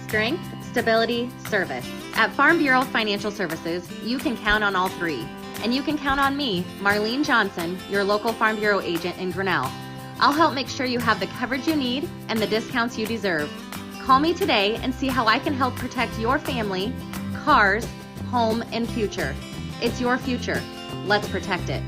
Strength, stability, service. At Farm Bureau Financial Services, you can count on all three. And you can count on me, Marlene Johnson, your local Farm Bureau agent in Grinnell. I'll help make sure you have the coverage you need and the discounts you deserve. Call me today and see how I can help protect your family, cars, home, and future. It's your future. Let's protect it.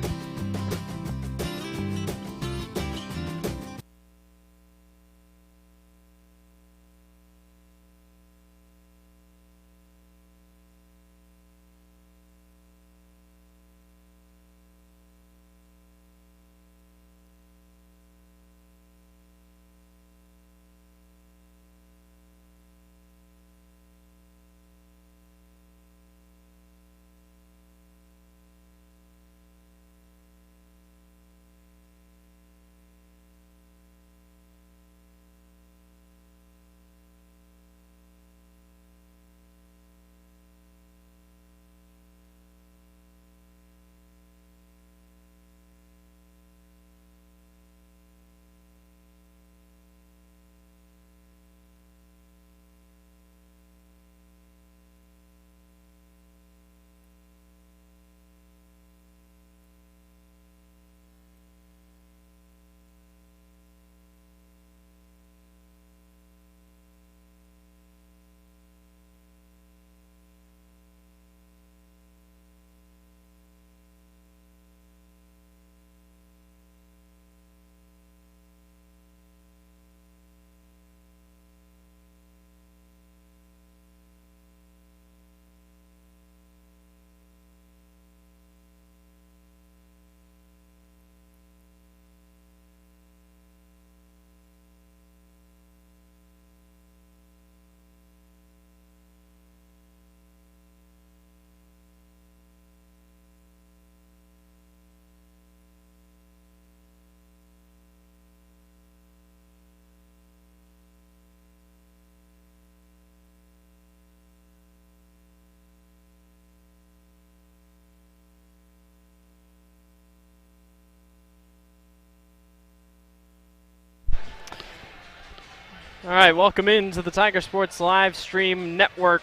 All right, welcome into the Tiger Sports live stream network.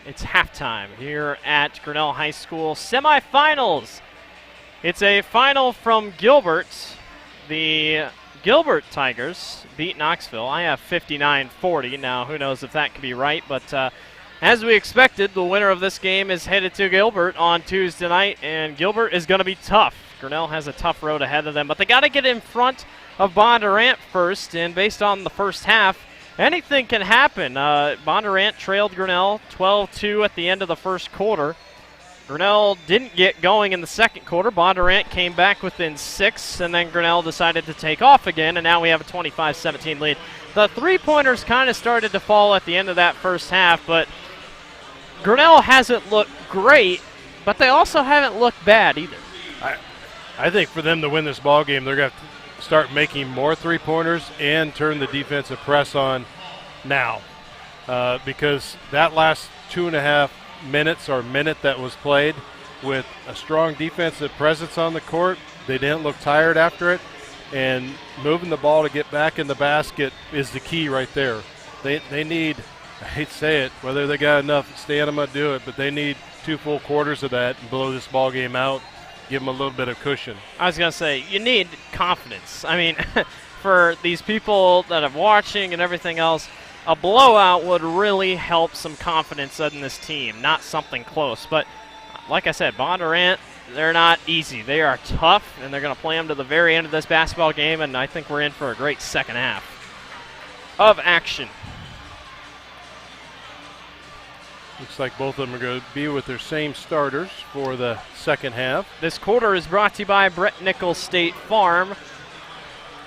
It's halftime here at Grinnell High School semifinals. It's a final from Gilbert. The Gilbert Tigers beat Knoxville. I have 59-40. Now, who knows if that could be right, but as we expected, the winner of this game is headed to Gilbert on Tuesday night, and Gilbert is going to be tough. Grinnell has a tough road ahead of them, but they got to get in front of Bondurant first, and based on the first half, anything can happen. Bondurant trailed Grinnell 12-2 at the end of the first quarter, Grinnell didn't get going in the second quarter. Bondurant came back within 6, and then Grinnell decided to take off again, and now we have a 25-17 lead. The three-pointers kind of started to fall at the end of that first half, but Grinnell hasn't looked great, but they also haven't looked bad either. I think for them to win this ball game, they're going to start making more three-pointers and turn the defensive press on now, because that last 2.5 minutes or minute that was played with a strong defensive presence on the court, they didn't look tired after it, and moving the ball to get back in the basket is the key right there. They need, I hate to say it, whether they got enough stamina to do it, but they need 2 full quarters of that and blow this ball game out, give them a little bit of cushion. I was going to say, you need confidence. I mean, for these people that are watching and everything else, a blowout would really help some confidence in this team, not something close. But like I said, Bondurant, they're not easy. They are tough, and they're going to play them to the very end of this basketball game, and I think we're in for a great second half of action. Looks like both of them are going to be with their same starters for the second half. This quarter is brought to you by Brett Nichols State Farm.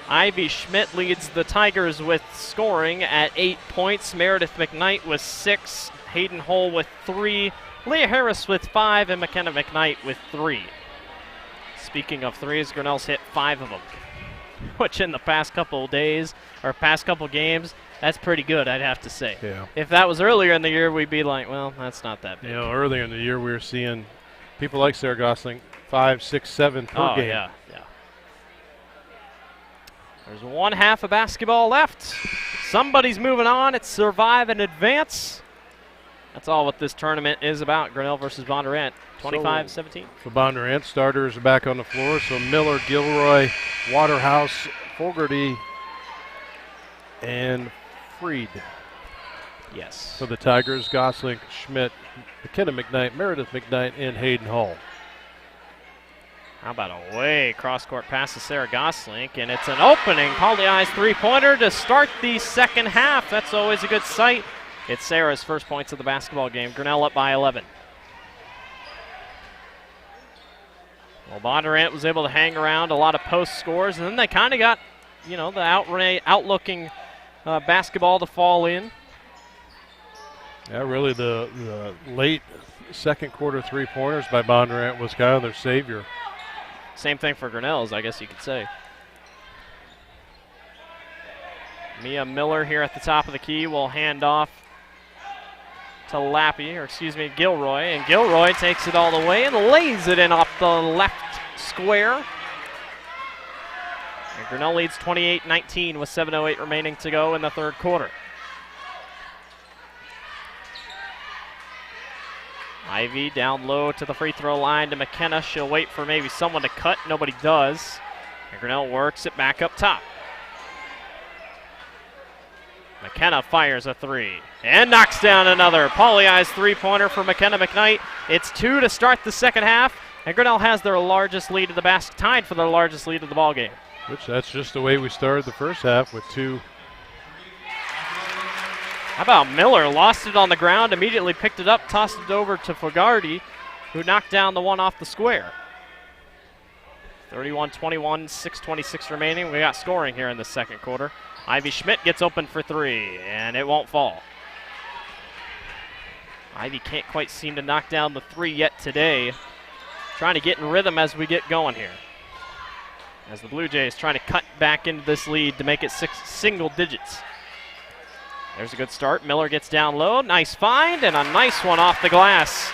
Ivy Schmidt leads the Tigers with scoring at 8 points. Meredith McKnight with 6. Hayden Hull with 3. Leah Harris with 5. And McKenna McKnight with 3. Speaking of threes, Grinnell's hit 5 of them, which in the past couple days or past couple games, that's pretty good, I'd have to say. Yeah. If that was earlier in the year, we'd be like, well, that's not that big. You know, earlier in the year, we were seeing people like Sarah Gosling 5, 6, 7 per game. Yeah. There's 1 half of basketball left. Somebody's moving on. It's survive and advance. That's all what this tournament is about. Grinnell versus Bondurant, 25-17. For Bondurant, starters are back on the floor. So Miller, Gilroy, Waterhouse, Fogarty, and Freed. Yes. For the Tigers, Gosling, Schmidt, McKenna McKnight, Meredith McKnight, and Hayden Hull. How about a way cross-court pass to Sarah Goslink, and it's an opening. Polly Eyes three-pointer to start the second half. That's always a good sight. It's Sarah's first points of the basketball game. Grinnell up by 11. Well, Bondurant was able to hang around a lot of post scores, and then they kind of got, you know, the outlooking basketball to fall in. Yeah, really the late second quarter three-pointers by Bondurant was kind of their savior. Same thing for Grinnell's, I guess you could say. Mia Miller here at the top of the key will hand off to Gilroy. And Gilroy takes it all the way and lays it in off the left square. And Grinnell leads 28-19 with 7:08 remaining to go in the third quarter. Ivy down low to the free throw line to McKenna. She'll wait for maybe someone to cut. Nobody does. And Grinnell works it back up top. McKenna fires a 3 and knocks down another. Polly Eyes three-pointer for McKenna McKnight. It's 2 to start the second half, and Grinnell has their largest lead of the basket, tied for their largest lead of the ball game. Which that's just the way we started the first half with 2. How about Miller? Lost it on the ground, immediately picked it up, tossed it over to Fogarty, who knocked down the one off the square. 31-21, 6:26 remaining. We got scoring here in the second quarter. Ivy Schmidt gets open for 3, and it won't fall. Ivy can't quite seem to knock down the 3 yet today. Trying to get in rhythm as we get going here. As the Blue Jays trying to cut back into this lead to make it single digits. There's a good start. Miller gets down low. Nice find, and a nice one off the glass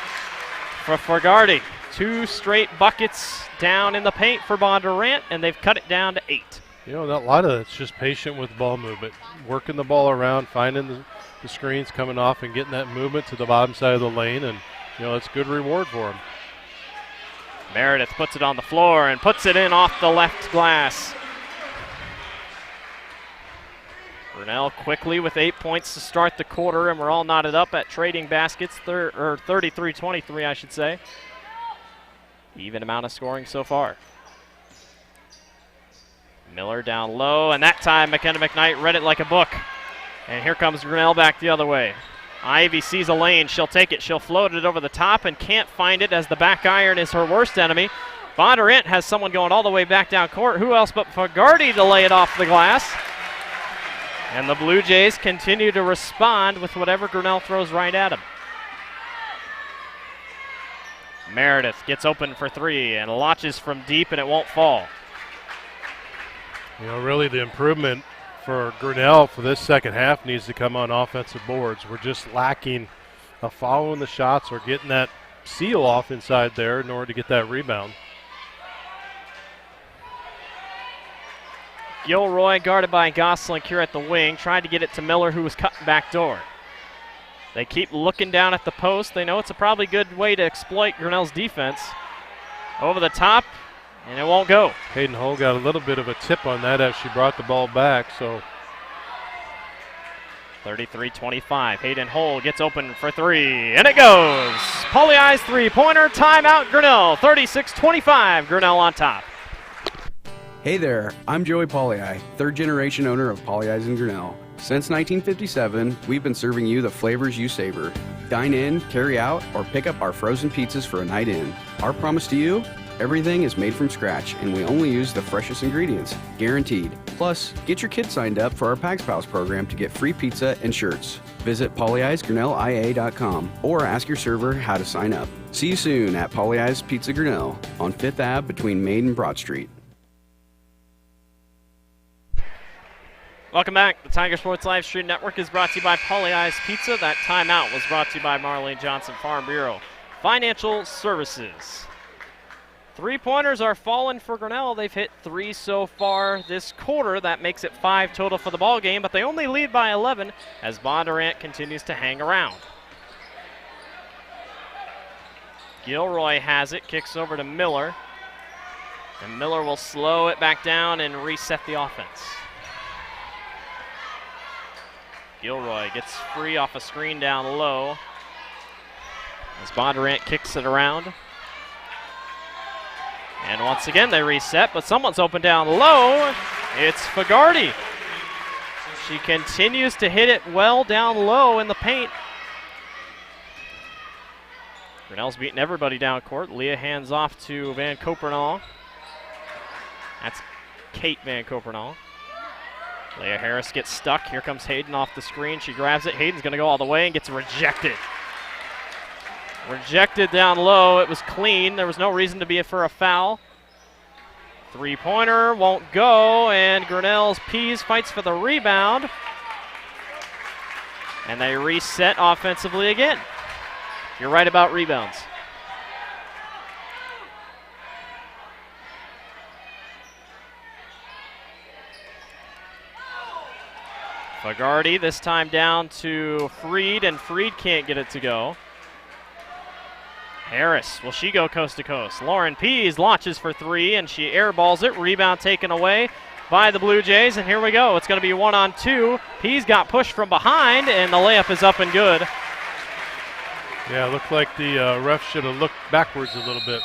for Fogarty. 2 straight buckets down in the paint for Bondurant, and they've cut it down to 8. You know, a lot of it's just patient with ball movement. Working the ball around, finding the screens coming off and getting that movement to the bottom side of the lane, and, you know, it's good reward for them. Meredith puts it on the floor and puts it in off the left glass. Grinnell quickly with 8 points to start the quarter, and we're all knotted up at trading baskets, 33-23, I should say. Even amount of scoring so far. Miller down low, and that time McKenna McKnight read it like a book. And here comes Grinnell back the other way. Ivy sees a lane. She'll take it. She'll float it over the top and can't find it as the back iron is her worst enemy. Bondurant has someone going all the way back down court. Who else but Fagarty to lay it off the glass? And the Blue Jays continue to respond with whatever Grinnell throws right at them. Meredith gets open for three and launches from deep, and it won't fall. You know, really the improvement for Grinnell for this second half needs to come on offensive boards. We're just lacking following the shots or getting that seal off inside there in order to get that rebound. Gilroy guarded by Gosling here at the wing. Tried to get it to Miller, who was cutting back door. They keep looking down at the post. They know it's a probably good way to exploit Grinnell's defense. Over the top, and it won't go. Hayden Hull got a little bit of a tip on that as she brought the ball back. So 33-25. Hayden Hull gets open for three, and it goes. Pauly Eyes three-pointer. Timeout, Grinnell. 36-25. Grinnell on top. Hey there, I'm Joey Pauly, third-generation owner of Pauly Eyes in Grinnell. Since 1957, we've been serving you the flavors you savor. Dine in, carry out, or pick up our frozen pizzas for a night in. Our promise to you? Everything is made from scratch, and we only use the freshest ingredients, guaranteed. Plus, get your kids signed up for our Pags Pals program to get free pizza and shirts. Visit PaulyEyesGrinnellIA.com or ask your server how to sign up. See you soon at Pauly Eyes Pizza Grinnell on 5th Ave between Main and Broad Street. Welcome back. The Tiger Sports Live Stream Network is brought to you by Pauly Eyes Pizza. That timeout was brought to you by Marlene Johnson Farm Bureau Financial Services. Three-pointers are falling for Grinnell. They've hit 3 so far this quarter. That makes it 5 total for the ball game, but they only lead by 11 as Bondurant continues to hang around. Gilroy has it, kicks over to Miller, and Miller will slow it back down and reset the offense. Gilroy gets free off a screen down low as Bondurant kicks it around. And once again they reset, but someone's open down low. It's Fagarty. She continues to hit it well down low in the paint. Grinnell's beating everybody down court. Leah hands off to Van Copernal. That's Kate Van Copernal. Leah Harris gets stuck. Here comes Hayden off the screen. She grabs it. Hayden's going to go all the way and gets rejected. Rejected down low. It was clean. There was no reason to be for a foul. Three-pointer won't go, and Grinnell's Pease fights for the rebound. And they reset offensively again. You're right about rebounds. Fagarty this time down to Freed, and Freed can't get it to go. Harris, will she go coast to coast? Lauren Pease launches for three, and she airballs it. Rebound taken away by the Blue Jays, and here we go. It's going to be 1-on-2. Pease got pushed from behind, and the layup is up and good. Yeah, it looked like the ref should have looked backwards a little bit.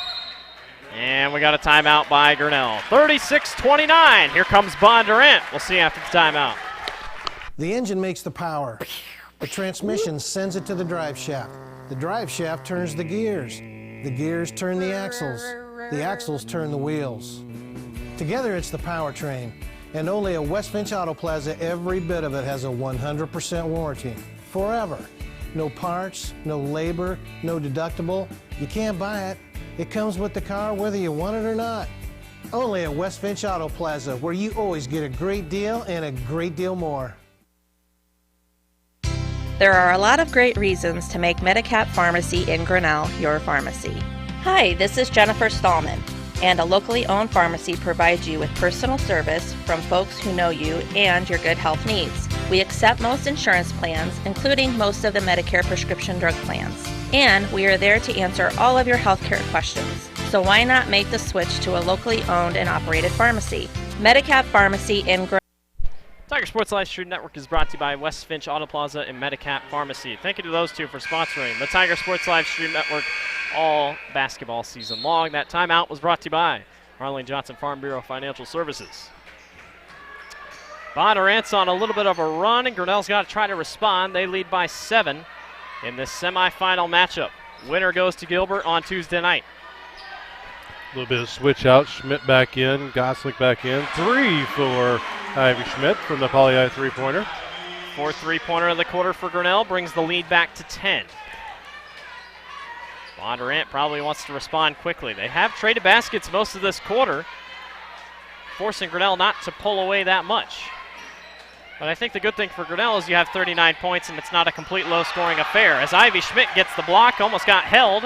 And we got a timeout by Grinnell. 36-29. Here comes Bondurant. We'll see after the timeout. The engine makes the power. The transmission sends it to the drive shaft. The drive shaft turns the gears. The gears turn the axles. The axles turn the wheels. Together it's the powertrain. And only at West Finch Auto Plaza, every bit of it has a 100% warranty. Forever. No parts, no labor, no deductible. You can't buy it. It comes with the car whether you want it or not. Only at West Finch Auto Plaza, where you always get a great deal and a great deal more. There are a lot of great reasons to make Medicap Pharmacy in Grinnell your pharmacy. Hi, this is Jennifer Stallman, and a locally owned pharmacy provides you with personal service from folks who know you and your good health needs. We accept most insurance plans, including most of the Medicare prescription drug plans. And we are there to answer all of your healthcare questions. So why not make the switch to a locally owned and operated pharmacy? Medicap Pharmacy in Grinnell. Tiger Sports Live Stream Network is brought to you by West Finch Auto Plaza and Medicap Pharmacy. Thank you to those two for sponsoring the Tiger Sports Live Stream Network all basketball season long. That timeout was brought to you by Marlene Johnson Farm Bureau Financial Services. Bondurant's on a little bit of a run, and Grinnell's got to try to respond. They lead by 7. in this semifinal matchup. Winner goes to Gilbert on Tuesday night. A little bit of switch out. Schmidt back in. Gosling back in. 3 for Ivy Schmidt from the Poly I three-pointer. Fourth three-pointer of the quarter for Grinnell brings the lead back to 10. Bondurant probably wants to respond quickly. They have traded baskets most of this quarter, forcing Grinnell not to pull away that much. But I think the good thing for Grinnell is you have 39 points and it's not a complete low-scoring affair. As Ivy Schmidt gets the block, almost got held.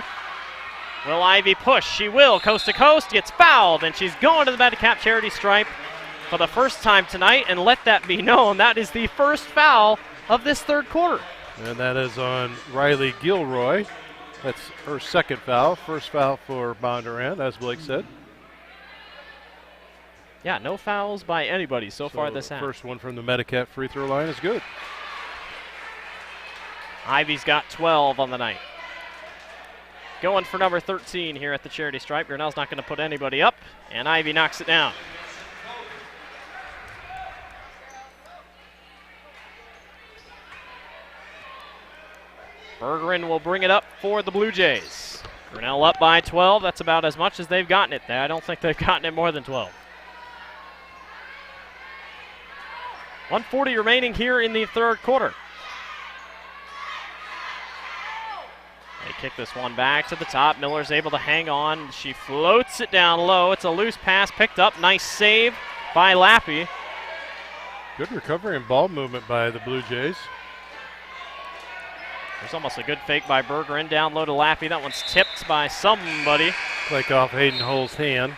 Will Ivy push? She will. Coast to coast, gets fouled, and she's going to the Medicap charity stripe for the first time tonight, and let that be known, that is the first foul of this third quarter. And that is on Riley Gilroy. That's her second foul. First foul for Bondurant, as Blake said. Yeah, no fouls by anybody so far this half. First one from the Medicap free throw line is good. Ivy's got 12 on the night. Going for number 13 here at the charity stripe. Grinnell's not going to put anybody up, and Ivy knocks it down. Bergeron will bring it up for the Blue Jays. Grinnell up by 12. That's about as much as they've gotten it there. I don't think they've gotten it more than 12. 1:40 remaining here in the third quarter. They kick this one back to the top. Miller's able to hang on. She floats it down low. It's a loose pass picked up. Nice save by Lappy. Good recovery and ball movement by the Blue Jays. There's almost a good fake by Bergeron. Down low to Lappy. That one's tipped by somebody. Like off Hayden Hull's hand.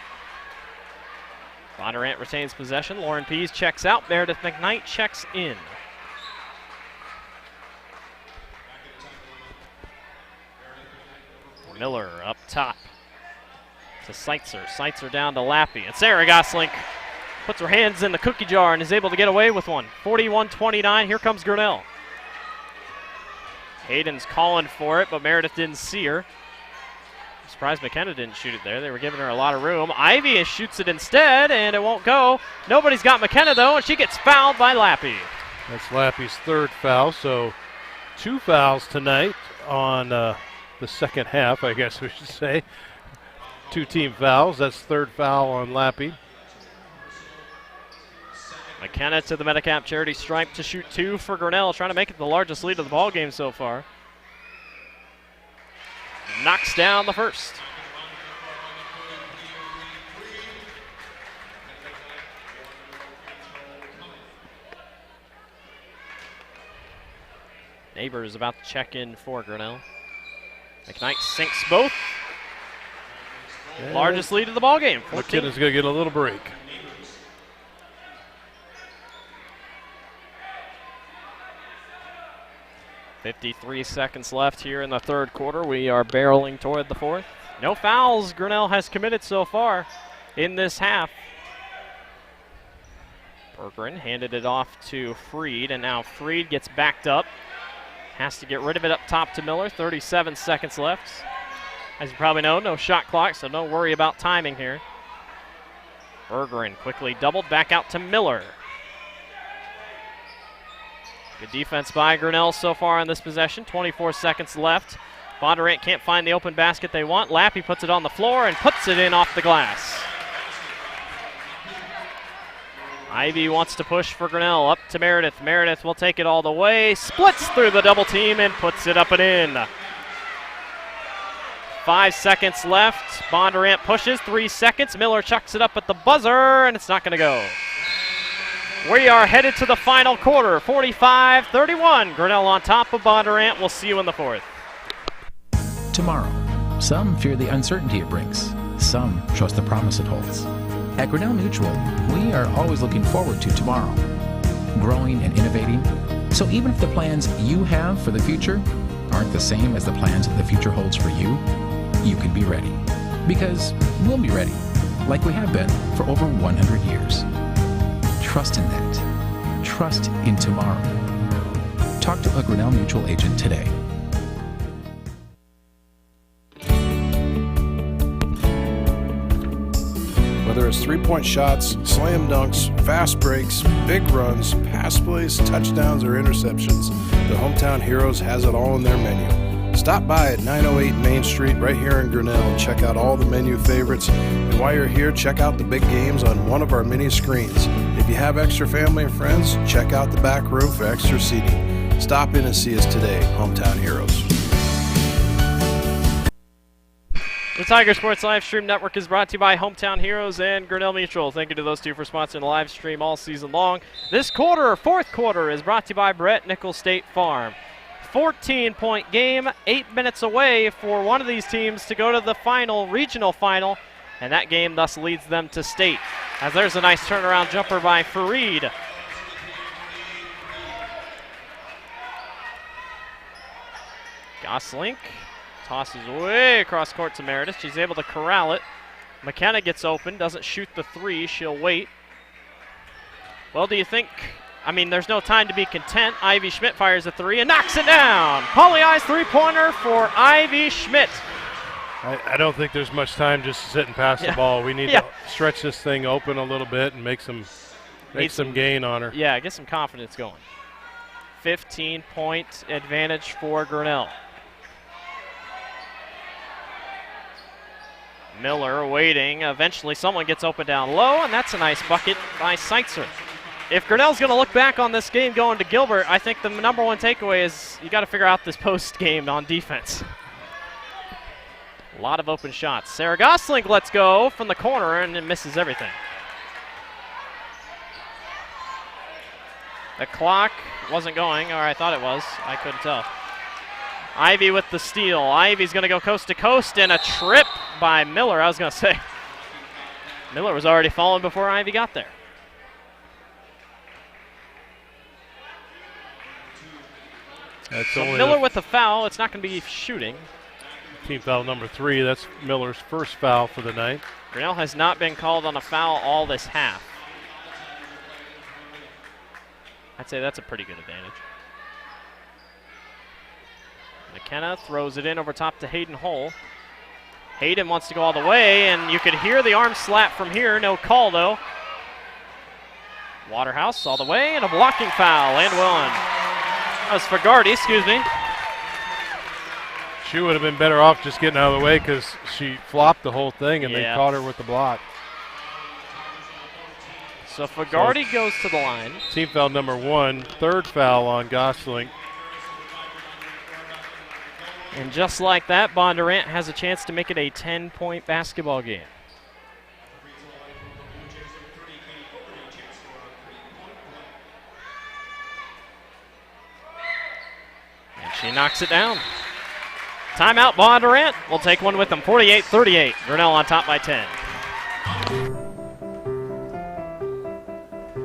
Bondurant retains possession. Lauren Pease checks out. Meredith McKnight checks in. Miller up top to Seitzer. Seitzer down to Lappy. And Sarah Gosling puts her hands in the cookie jar and is able to get away with one. 41-29. Here comes Grinnell. Hayden's calling for it, but Meredith didn't see her. I'm surprised McKenna didn't shoot it there. They were giving her a lot of room. Ivy shoots it instead, and it won't go. Nobody's got McKenna, though, and she gets fouled by Lappy. That's Lappy's third foul, so 2 fouls tonight on the second half, I guess we should say. 2 team fouls. That's third foul on Lappy. McKenna to the Medicap charity stripe to shoot 2 for Grinnell, trying to make it the largest lead of the ball game so far. Knocks down the first. Neighbors about to check in for Grinnell. McKnight sinks both. Largest lead of the ball game. McKenna's going to get a little break. .53 seconds left here in the third quarter. We are barreling toward the fourth. No fouls Grinnell has committed so far in this half. Bergeron handed it off to Freed, and now Freed gets backed up. Has to get rid of it up top to Miller. 37 seconds left. As you probably know, no shot clock, so don't worry about timing here. Bergeron quickly doubled back out to Miller. Good defense by Grinnell so far on this possession. 24 seconds left. Bondurant can't find the open basket they want. Lappy puts it on the floor and puts it in off the glass. Ivy wants to push for Grinnell. Up to Meredith. Meredith will take it all the way. Splits through the double team and puts it up and in. 5 seconds left. Bondurant pushes. 3 seconds. Miller chucks it up at the buzzer, and it's not going to go. We are headed to the final quarter. 45-31. Grinnell on top of Bondurant. We'll see you in the fourth. Tomorrow, some fear the uncertainty it brings. Some trust the promise it holds. At Grinnell Mutual, we are always looking forward to tomorrow, growing and innovating. So even if the plans you have for the future aren't the same as the plans the future holds for you, you can be ready. Because we'll be ready, like we have been for over 100 years. Trust in that. Trust in tomorrow. Talk to a Grinnell Mutual agent today. Whether as three-point shots, slam dunks, fast breaks, big runs, pass plays, touchdowns, or interceptions. The Hometown Heroes has it all in their menu. Stop by at 908 Main Street right here in Grinnell and check out all the menu favorites. And while you're here, check out the big games on one of our mini screens. If you have extra family and friends, check out the back room for extra seating. Stop in and see us today, Hometown Heroes. The Tiger Sports Live Stream Network is brought to you by Hometown Heroes and Grinnell Mutual. Thank you to those two for sponsoring the live stream all season long. This quarter, fourth quarter, is brought to you by Brett Nickel State Farm. 14-point game, 8 minutes away for one of these teams to go to the final, regional final, and that game thus leads them to state. As there's a nice turnaround jumper by Fareed. Goslink tosses way across court to Meredith. She's able to corral it. McKenna gets open, doesn't shoot the three. She'll wait. Well, do you think, I mean, there's no time to be content. Ivy Schmidt fires a three and knocks it down. Polly Eye's three-pointer for Ivy Schmidt. I don't think there's much time just to sit and pass the ball. We need to stretch this thing open a little bit and make some gain on her. Yeah, get some confidence going. 15-point advantage for Grinnell. Miller waiting. Eventually someone gets open down low, and that's a nice bucket by Seitzer. If Grinnell's going to look back on this game going to Gilbert, I think the number one takeaway is you got to figure out this post game on defense. A lot of open shots. Sarah Gosling lets go from the corner and it misses everything. The clock wasn't going, or I thought it was. I couldn't tell. Ivy with the steal. Ivy's going to go coast to coast, and a trip by Miller. I was going to say, Miller was already falling before Ivy got there. So Miller with the foul. It's not going to be shooting. Team foul number 3. That's Miller's first foul for the night. Grinnell has not been called on a foul all this half. I'd say that's a pretty good advantage. McKenna throws it in over top to Hayden Hull. Hayden wants to go all the way, and you could hear the arm slap from here. No call, though. Waterhouse all the way, and a blocking foul, and one. That was Fagarty, excuse me. She would have been better off just getting out of the way because she flopped the whole thing, and they caught her with the block. So Fagarty goes to the line. Team foul number 1, third foul on Gosling. And just like that, Bondurant has a chance to make it a 10-point basketball game. And she knocks it down. Timeout, Bondurant. We'll take one with them. 48-38. Grinnell on top by 10.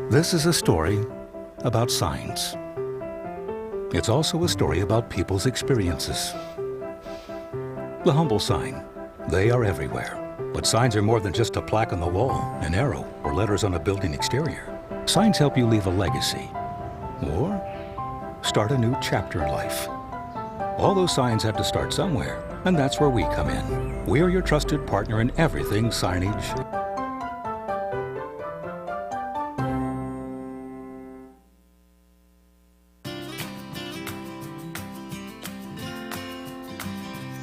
This is a story about signs. It's also a story about people's experiences. The humble sign. They are everywhere. But signs are more than just a plaque on the wall, an arrow, or letters on a building exterior. Signs help you leave a legacy or start a new chapter in life. All those signs have to start somewhere, and that's where we come in. We're your trusted partner in everything signage.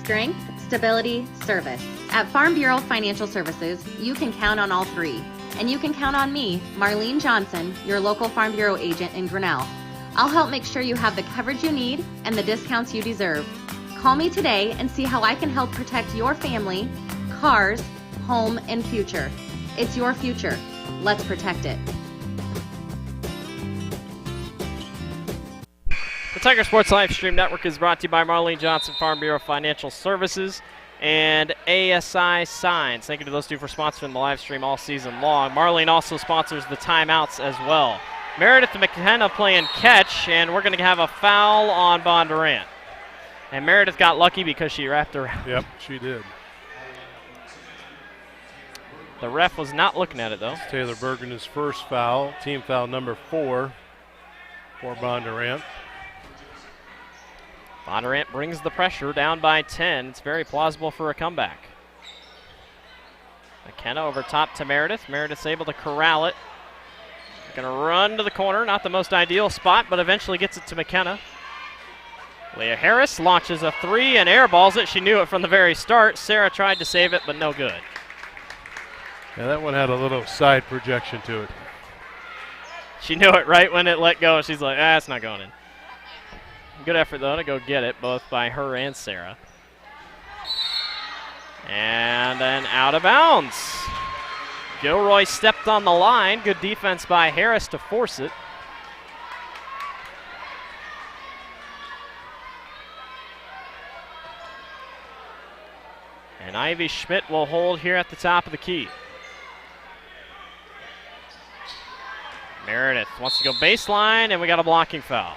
Strength, stability, service. At Farm Bureau Financial Services, you can count on all three. And you can count on me, Marlene Johnson, your local Farm Bureau agent in Grinnell. I'll help make sure you have the coverage you need and the discounts you deserve. Call me today and see how I can help protect your family, cars, home, and future. It's your future. Let's protect it. The Tiger Sports Live Stream Network is brought to you by Marlene Johnson, Farm Bureau Financial Services, and ASI Signs. Thank you to those two for sponsoring the live stream all season long. Marlene also sponsors the timeouts as well. Meredith McKenna playing catch, and we're going to have a foul on Bondurant. And Meredith got lucky because she wrapped around. Yep, she did. The ref was not looking at it, though. It's Taylor Bergen's first foul, team foul number 4 for Bondurant. Bondurant brings the pressure down by 10. It's very plausible for a comeback. McKenna over top to Meredith. Meredith's able to corral it. Going to run to the corner. Not the most ideal spot, but eventually gets it to McKenna. Leah Harris launches a three and airballs it. She knew it from the very start. Sarah tried to save it, but no good. Yeah, that one had a little side projection to it. She knew it right when it let go. She's like, it's not going in. Good effort, though, to go get it, both by her and Sarah. And then out of bounds. Gilroy stepped on the line. Good defense by Harris to force it. And Ivy Schmidt will hold here at the top of the key. Meredith wants to go baseline, and we got a blocking foul.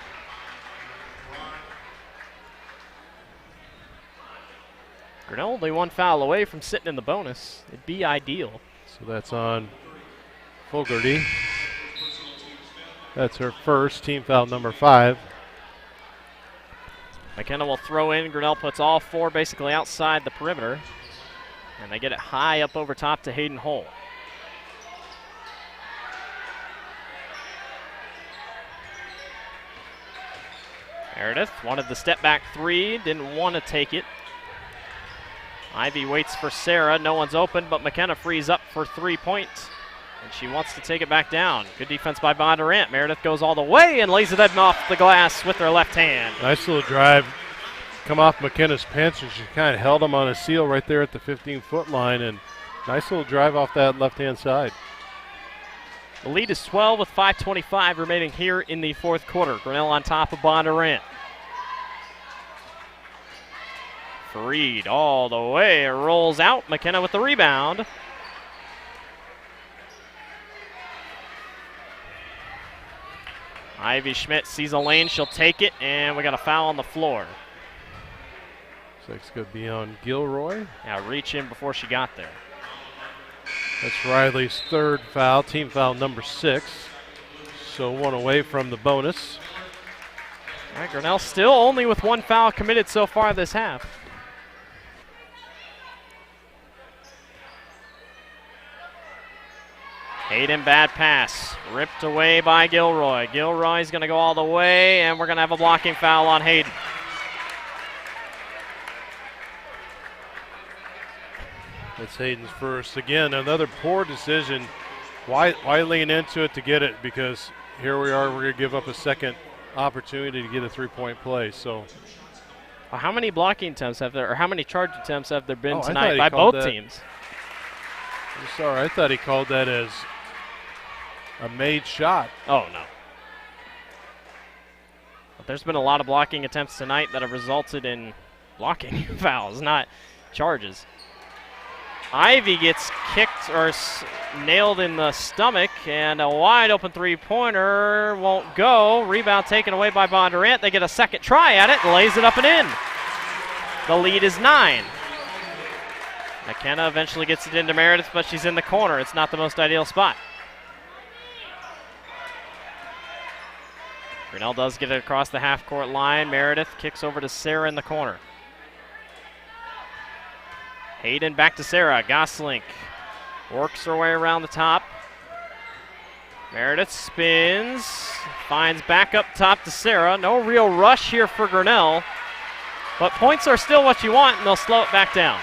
Grinnell only one foul away from sitting in the bonus. It'd be ideal. So that's on Fogarty. That's her first, team foul number 5. McKenna will throw in. Grinnell puts all 4 basically outside the perimeter. And they get it high up over top to Hayden Hull. Meredith wanted the step back 3, didn't want to take it. Ivy waits for Sarah. No one's open, but McKenna frees up for 3 points. And she wants to take it back down. Good defense by Bondurant. Meredith goes all the way and lays it off the glass with her left hand. Nice little drive. Come off McKenna's pinch, and she kind of held him on a seal right there at the 15-foot line. And nice little drive off that left-hand side. The lead is 12 with 5:25 remaining here in the fourth quarter. Grinnell on top of Bondurant. Freed all the way, it rolls out. McKenna with the rebound. Ivy Schmidt sees a lane, she'll take it, and we got a foul on the floor. Looks like it's going to be on Gilroy. Yeah, reach in before she got there. That's Riley's 3rd foul, team foul number 6. So 1 away from the bonus. All right, Grinnell still only with 1 foul committed so far this half. Hayden, bad pass. Ripped away by Gilroy. Gilroy's going to go all the way, and we're going to have a blocking foul on Hayden. That's Hayden's first. Again, another poor decision. Why lean into it to get it? Because here we are, we're going to give up a second opportunity to get a 3-point play. So, well, how many blocking attempts have there, or how many charge attempts have there been I tonight thought by he called both that. teams? I'm sorry, I thought he called that as a made shot. Oh, no. But there's been a lot of blocking attempts tonight that have resulted in blocking fouls, not charges. Ivy gets kicked or nailed in the stomach, and a wide open 3-pointer won't go. Rebound taken away by Bondurant. They get a second try at it and lays it up and in. The lead is 9. McKenna eventually gets it into Meredith, but she's in the corner. It's not the most ideal spot. Grinnell does get it across the half-court line. Meredith kicks over to Sarah in the corner. Hayden back to Sarah. Goslink works her way around the top. Meredith spins, finds back up top to Sarah. No real rush here for Grinnell, but points are still what you want, and they'll slow it back down.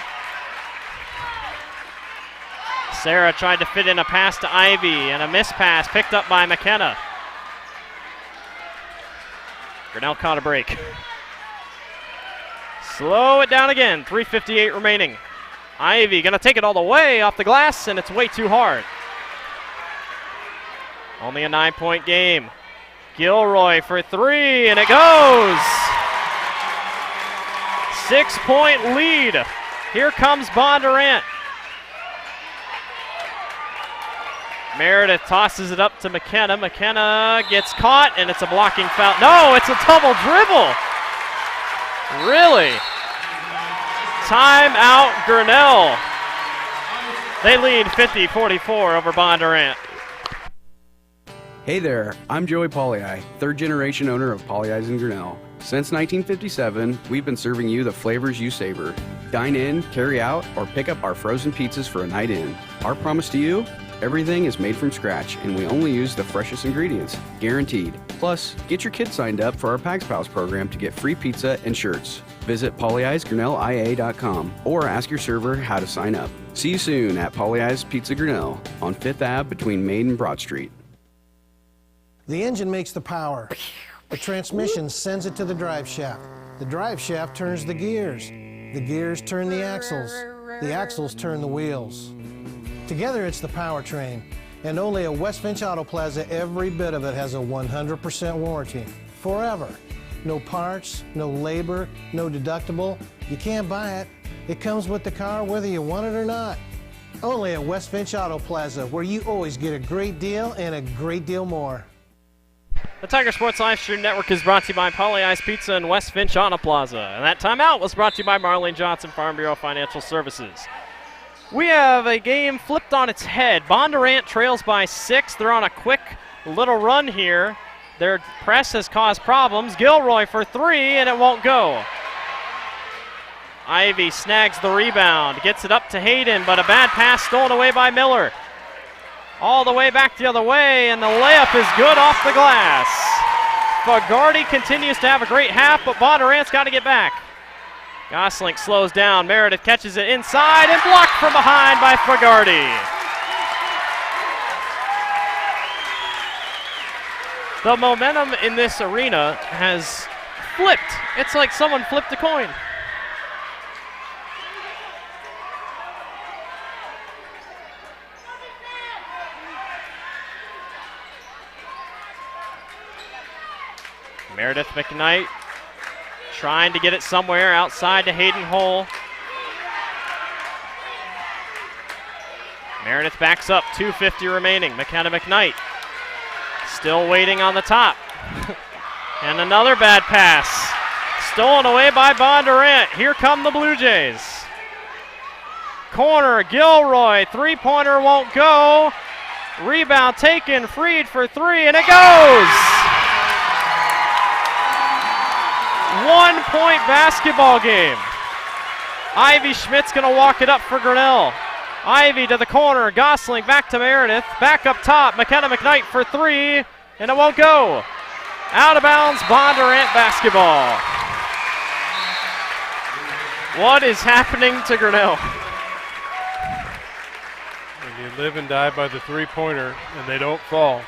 Sarah tried to fit in a pass to Ivy, and a missed pass picked up by McKenna. Grinnell caught a break. Slow it down again, 3:58 remaining. Ivy gonna take it all the way off the glass, and it's way too hard. Only a 9-point game. Gilroy for 3, and it goes! 6-point lead. Here comes Bondurant. Meredith tosses it up to McKenna. McKenna gets caught, and it's a blocking foul. No, it's a double dribble. Really? Timeout, Grinnell. They lead 50-44 over Bondurant. Hey there, I'm Joey Pollyi, 3rd-generation owner of Pollyi's in Grinnell. Since 1957, we've been serving you the flavors you savor. Dine in, carry out, or pick up our frozen pizzas for a night in. Our promise to you? Everything is made from scratch, and we only use the freshest ingredients, guaranteed. Plus, get your kids signed up for our Pags Pals program to get free pizza and shirts. Visit polyeisgrinnellia.com or ask your server how to sign up. See you soon at Polly Eyes Pizza Grinnell on 5th Ave between Main and Broad Street. The engine makes the power. The transmission sends it to the drive shaft. The drive shaft turns the gears. The gears turn the axles. The axles turn the wheels. Together it's the powertrain, and only at West Finch Auto Plaza every bit of it has a 100% warranty. Forever. No parts, no labor, no deductible. You can't buy it. It comes with the car whether you want it or not. Only at West Finch Auto Plaza, where you always get a great deal and a great deal more. The Tiger Sports Live Stream Network is brought to you by Polly Eyes Pizza and West Finch Auto Plaza. And that timeout was brought to you by Marlene Johnson Farm Bureau Financial Services. We have a game flipped on its head. Bondurant trails by 6. They're on a quick little run here. Their press has caused problems. Gilroy for 3, and it won't go. Ivy snags the rebound, gets it up to Hayden, but a bad pass stolen away by Miller. All the way back the other way, and the layup is good off the glass. Fagarty continues to have a great half, but Bondurant's got to get back. Gosling slows down. Meredith catches it inside and blocked from behind by Fagarty. The momentum in this arena has flipped. It's like someone flipped a coin. Meredith McKnight trying to get it somewhere outside to Hayden Hull. Meredith backs up, 2:50 remaining. McKenna McKnight still waiting on the top. And another bad pass. Stolen away by Bondurant. Here come the Blue Jays. Corner, Gilroy, three-pointer won't go. Rebound taken, freed for 3, and it goes! 1-point basketball game. Ivy Schmidt's going to walk it up for Grinnell. Ivy to the corner, Gosling back to Meredith, back up top, McKenna McKnight for 3, and it won't go. Out of bounds, Bondurant basketball. What is happening to Grinnell? When you live and die by the three-pointer and they don't fall,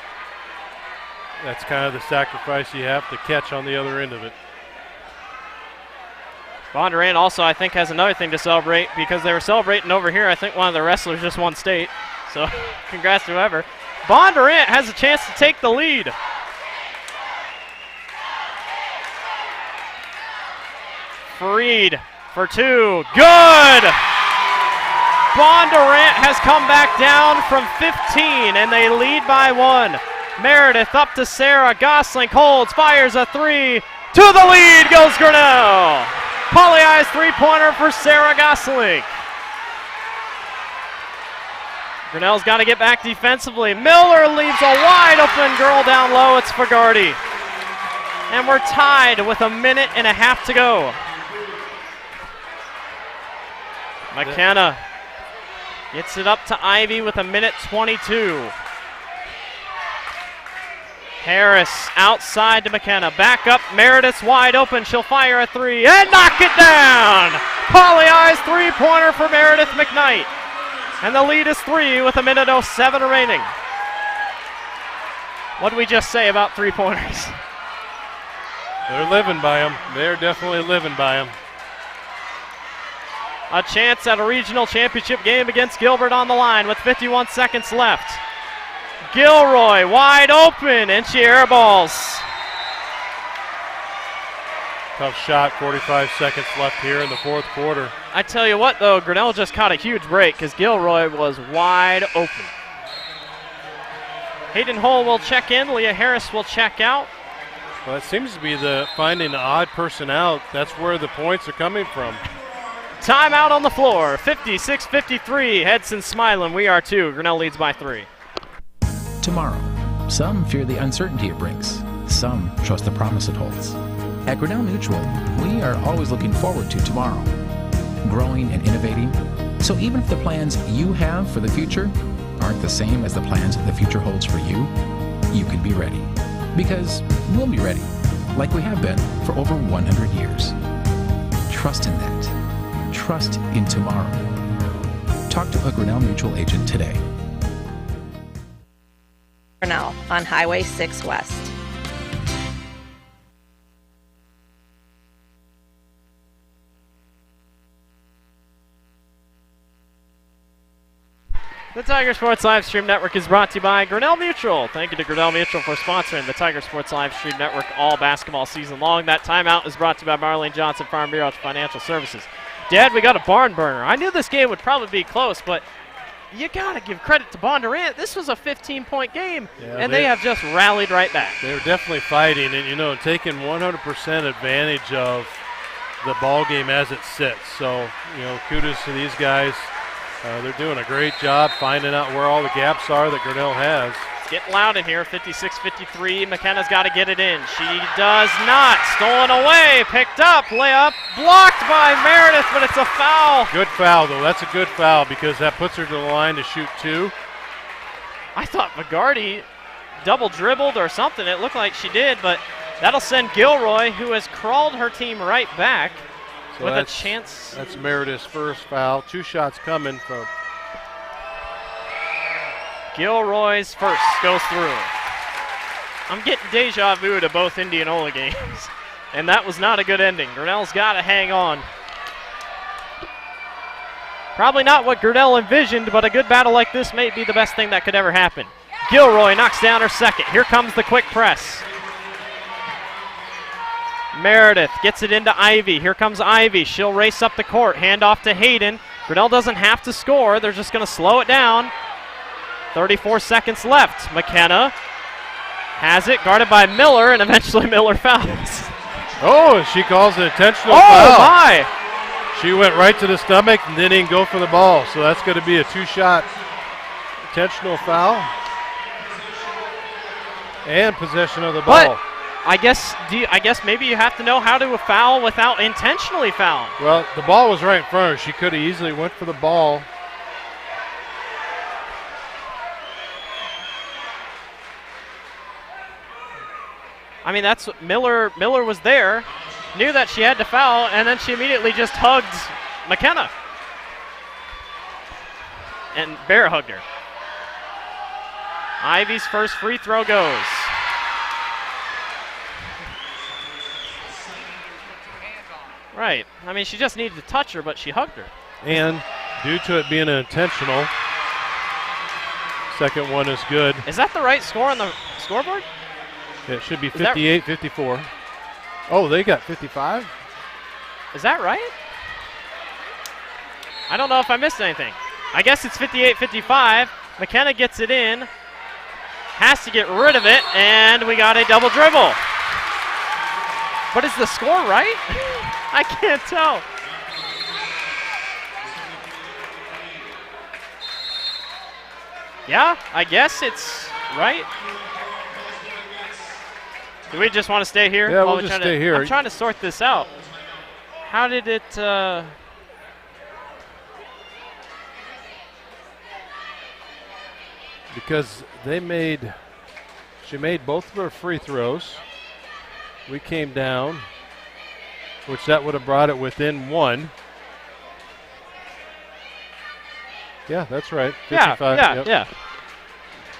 that's kind of the sacrifice you have to catch on the other end of it. Bondurant also, I think, has another thing to celebrate because they were celebrating over here. I think one of the wrestlers just won state. So congrats to whoever. Bondurant has a chance to take the lead. Freed for 2. Good! Bondurant has come back down from 15, and they lead by 1. Meredith up to Sarah. Gosling holds, fires a 3. To the lead goes Grinnell. Polly Eyes three-pointer for Sarah Gosling. Grinnell's got to get back defensively. Miller leaves a wide-open girl down low. It's Fagarty. And we're tied with 1.5 minutes to go. McKenna gets it up to Ivy with 1:22. Harris outside to McKenna. Back up, Meredith's wide open. She'll fire a 3 and knock it down! Polly Eyes three-pointer for Meredith McKnight. And the lead is 3 with 1:07 remaining. What did we just say about three-pointers? They're living by them. They're definitely living by them. A chance at a regional championship game against Gilbert on the line with 51 seconds left. Gilroy wide open, and she airballs. Tough shot, 45 seconds left here in the fourth quarter. I tell you what, though, Grinnell just caught a huge break because Gilroy was wide open. Hayden Hull will check in. Leah Harris will check out. Well, it seems to be the finding the odd person out. That's where the points are coming from. Timeout on the floor. 56-53. Hedson smiling. We are 2. Grinnell leads by 3. Tomorrow. Some fear the uncertainty it brings. Some trust the promise it holds. At Grinnell Mutual, we are always looking forward to tomorrow. growing and innovating. So even if the plans you have for the future aren't the same as the plans the future holds for you, you can be ready. Because we'll be ready, like we have been for over 100 years. Trust in that. Trust in tomorrow. Talk to a Grinnell Mutual agent today. Grinnell on Highway 6 West. The Tiger Sports Live Stream Network is brought to you by Grinnell Mutual. Thank you to Grinnell Mutual for sponsoring the Tiger Sports Live Stream Network all basketball season long. That timeout is brought to you by Marlene Johnson Farm Bureau Financial Services. Dad, we got a barn burner. I knew this game would probably be close, but you got to give credit to Bondurant. This was a 15-point game, and they have just rallied right back. They're definitely fighting and, taking 100% advantage of the ball game as it sits. So, kudos to these guys. They're doing a great job finding out where all the gaps are that Grinnell has. It's getting loud in here, 56-53. McKenna's got to get it in. She does not. Stolen away, picked up, layup, blocked by Meredith, but it's a foul. Good foul, though. That's a good foul because that puts her to the line to shoot 2. I thought McGarty double dribbled or something. It looked like she did, but that'll send Gilroy, who has crawled her team right back, so with a chance. That's Meredith's first foul. 2 shots coming from Gilroy's first goes through. I'm getting deja vu to both Indianola games, and that was not a good ending. Grinnell's got to hang on. Probably not what Grinnell envisioned, but a good battle like this may be the best thing that could ever happen. Gilroy knocks down her second. Here comes the quick press. Meredith gets it into Ivy. Here comes Ivy. She'll race up the court. Hand off to Hayden. Grinnell doesn't have to score. They're just going to slow it down. 34 seconds left. McKenna has it, guarded by Miller, and eventually Miller fouls. Oh, and she calls an intentional foul. Oh, my. She went right to the stomach and didn't even go for the ball. So that's going to be a 2-shot intentional foul. And possession of the ball. But I guess maybe you have to know how to foul without intentionally fouling. Well, the ball was right in front of her. She could have easily went for the ball. I mean, that's Miller was there, knew that she had to foul, and then she immediately just hugged McKenna. And bear hugged her. Ivy's first free throw goes. Right. I mean, she just needed to touch her, but she hugged her. And due to it being an intentional, second one is good. Is that the right score on the scoreboard? It should be 58-54. Oh, they got 55? Is that right? I don't know if I missed anything. I guess it's 58-55. McKenna gets it in. Has to get rid of it, and we got a double dribble. But is the score right? I can't tell. Yeah, I guess it's right. Do we just want to stay here? Yeah, we'll just stay here. I'm trying to sort this out. How did it... Because she made both of her free throws. We came down, which that would have brought it within 1. Yeah, that's right. 55. Yeah.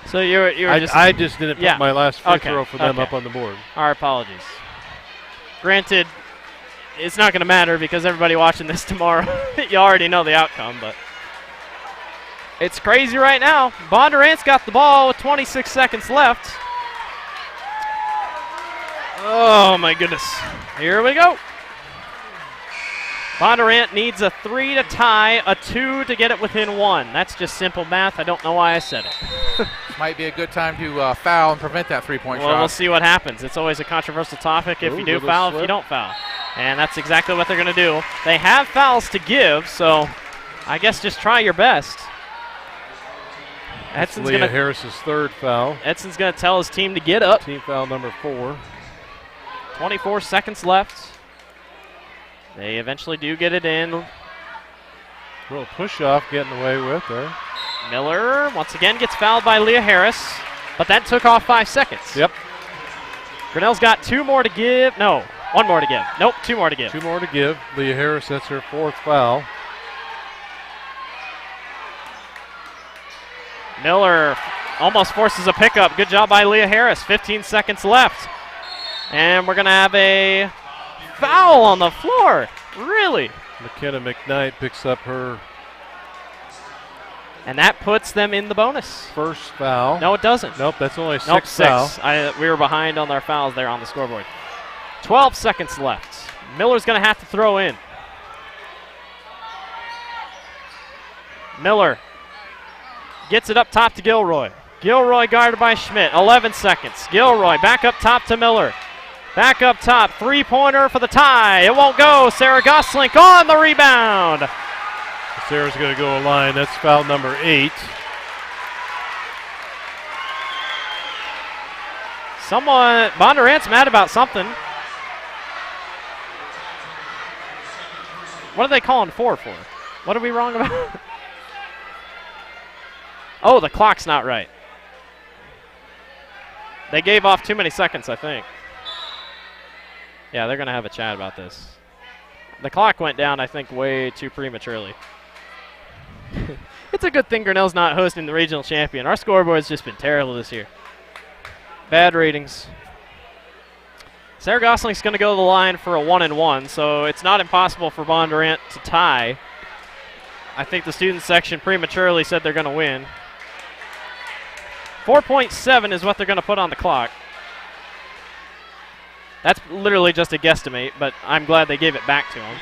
So you're just... I just didn't put my last free throw for them up on the board. Our apologies. Granted, it's not going to matter because everybody watching this tomorrow, you already know the outcome, but it's crazy right now. Bondurant's got the ball with 26 seconds left. Oh, my goodness. Here we go. Bondurant needs a 3 to tie, a 2 to get it within 1. That's just simple math. I don't know why I said it. Might be a good time to foul and prevent that three-point shot. Well, we'll see what happens. It's always a controversial topic if you do foul, if you don't foul. And that's exactly what they're going to do. They have fouls to give, so I guess just try your best. Leah Harris's third foul. Edson's going to tell his team to get up. Team foul number 4. 24 seconds left. They eventually do get it in. Little push-off getting away with there. Miller once again gets fouled by Leah Harris, but that took off 5 seconds. Yep. Grinnell's got 2 more to give. No, 1 more to give. Nope, 2 more to give. 2 more to give. Leah Harris, that's her 4th foul. Miller almost forces a pickup. Good job by Leah Harris. 15 seconds left. And we're going to have a foul on the floor. Really? McKenna McKnight picks up her And that puts them in the bonus. first foul. No, it doesn't. Nope, that's only 6 Nope, 6. foul. We were behind on their fouls there on the scoreboard. 12 seconds left. Miller's going to have to throw in. Miller gets it up top to Gilroy. Gilroy guarded by Schmidt. 11 seconds. Gilroy back up top to Miller. Back up top. 3-pointer for the tie. It won't go. Sarah Goslink on the rebound. Sarah's going to go a line. That's foul number 8. Bondurant's mad about something. What are they calling 4 for? What are we wrong about? Oh, the clock's not right. They gave off too many seconds, I think. Yeah, they're going to have a chat about this. The clock went down, I think, way too prematurely. It's a good thing Grinnell's not hosting the regional champion. Our scoreboard's just been terrible this year. Bad ratings. Sarah Goslink's going to go to the line for a 1-and-1, so it's not impossible for Bondurant to tie. I think the student section prematurely said they're going to win. 4.7 is what they're going to put on the clock. That's literally just a guesstimate, but I'm glad they gave it back to him.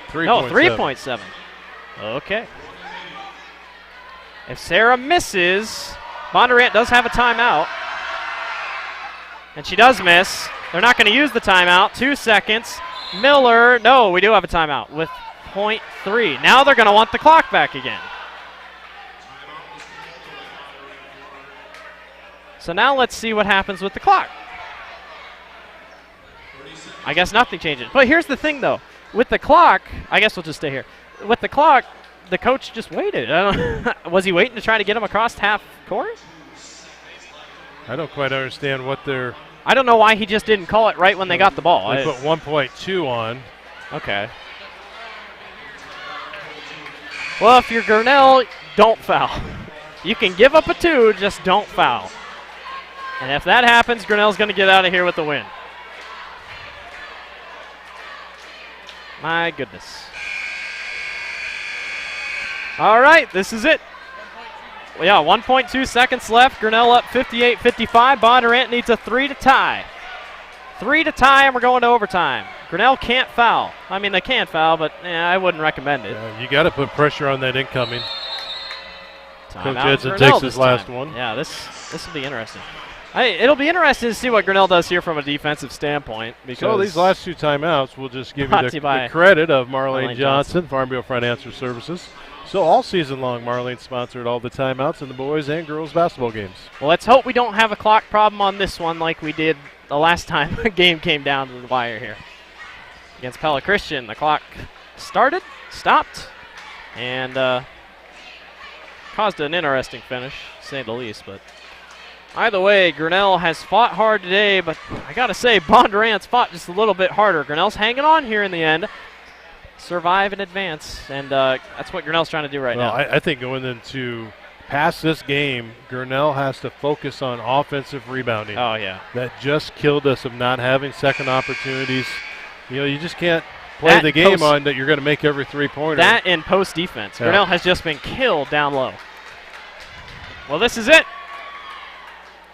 3.7. No, 3.7. Okay. If Sarah misses, Bondurant does have a timeout. And she does miss. They're not going to use the timeout. 2 seconds. Miller, no, we do have a timeout with 0.3. Now they're going to want the clock back again. So now let's see what happens with the clock. I guess nothing changes. But here's the thing, though. With the clock, I guess we'll just stay here. With the clock, the coach just waited. Was he waiting to try to get him across half court? I don't quite understand what they're... I don't know why he just didn't call it right when they got the ball. They put 1.2 on. Okay. Well, if you're Grinnell, don't foul. You can give up a 2, just don't foul. And if that happens, Grinnell's going to get out of here with the win. My goodness. All right, this is it. Well, yeah, 1.2 seconds left. Grinnell up 58-55. Bondurant needs a 3 to tie. 3 to tie, and we're going to overtime. Grinnell can't foul. I mean, they can foul, but I wouldn't recommend it. You got to put pressure on that incoming. Coach Edson Grinnell takes his last time. one. Yeah, this will be interesting. It'll be interesting to see what Grinnell does here from a defensive standpoint. Because so these last 2 timeouts, we'll just give you the credit of Marlene Johnson, Farm Bureau Financial Services. So all season long, Marlene sponsored all the timeouts in the boys and girls basketball games. Well, let's hope we don't have a clock problem on this one like we did the last time a game came down to the wire here. Against Pella Christian, the clock stopped, and caused an interesting finish, to say the least. But either way, Grinnell has fought hard today, but I got to say, Bondurant's fought just a little bit harder. Grinnell's hanging on here in the end. Survive and advance, and that's what Grinnell's trying to do right now. I think going into past this game, Grinnell has to focus on offensive rebounding. Oh, yeah. That just killed us of not having second opportunities. You just can't play the game on that you're going to make every 3-pointer. That and post defense. Yeah. Grinnell has just been killed down low. Well, this is it.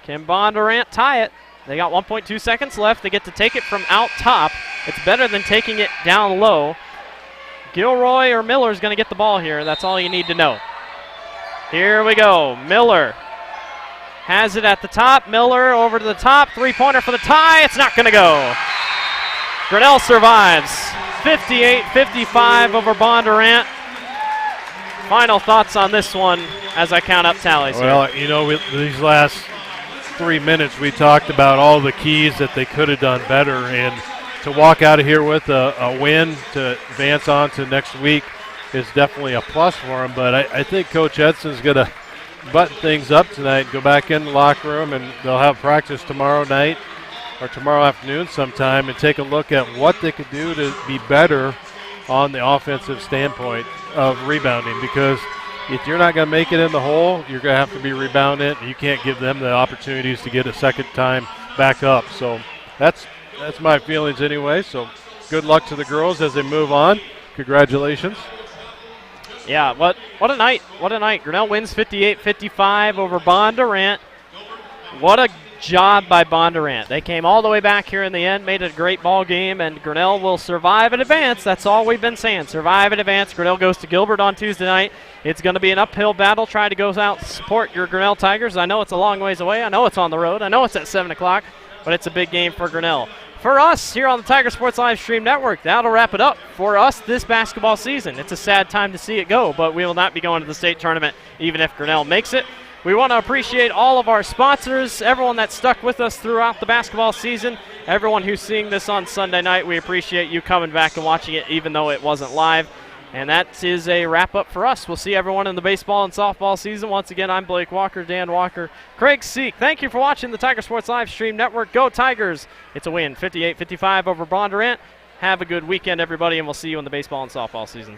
Can Bondurant tie it? They got 1.2 seconds left. They get to take it from out top. It's better than taking it down low. Gilroy or Miller is going to get the ball here. That's all you need to know. Here we go. Miller has it at the top. Miller over to the top. 3-pointer for the tie. It's not going to go. Grinnell survives. 58-55 over Bondurant. Final thoughts on this one as I count up tallies here. Well, these last 3 minutes we talked about all the keys that they could have done better, and to walk out of here with a win to advance on to next week, is definitely a plus for them. But I think Coach Edson's going to button things up tonight, go back in the locker room, and they'll have practice tomorrow night or tomorrow afternoon sometime and take a look at what they could do to be better on the offensive standpoint of rebounding, because if you're not going to make it in the hole, you're going to have to be rebounding. You can't give them the opportunities to get a second time back up. So that's my feelings anyway. So good luck to the girls as they move on. Congratulations. Yeah, what a night. What a night. Grinnell wins 58-55 over Bondurant. What a job by Bondurant. They came all the way back here in the end, made it a great ball game, and Grinnell will survive and advance. That's all we've been saying. Survive and advance. Grinnell goes to Gilbert on Tuesday night. It's going to be an uphill battle. Try to go out and support your Grinnell Tigers. I know it's a long ways away. I know it's on the road. I know it's at 7 o'clock, but it's a big game for Grinnell. For us here on the Tiger Sports Live Stream Network, that'll wrap it up for us this basketball season. It's a sad time to see it go, but we will not be going to the state tournament even if Grinnell makes it. We want to appreciate all of our sponsors, everyone that stuck with us throughout the basketball season, everyone who's seeing this on Sunday night. We appreciate you coming back and watching it even though it wasn't live. And that is a wrap-up for us. We'll see everyone in the baseball and softball season. Once again, I'm Blake Walker, Dan Walker, Craig Seek. Thank you for watching the Tiger Sports Live Stream Network. Go Tigers. It's a win, 58-55 over Bondurant. Have a good weekend, everybody, and we'll see you in the baseball and softball season.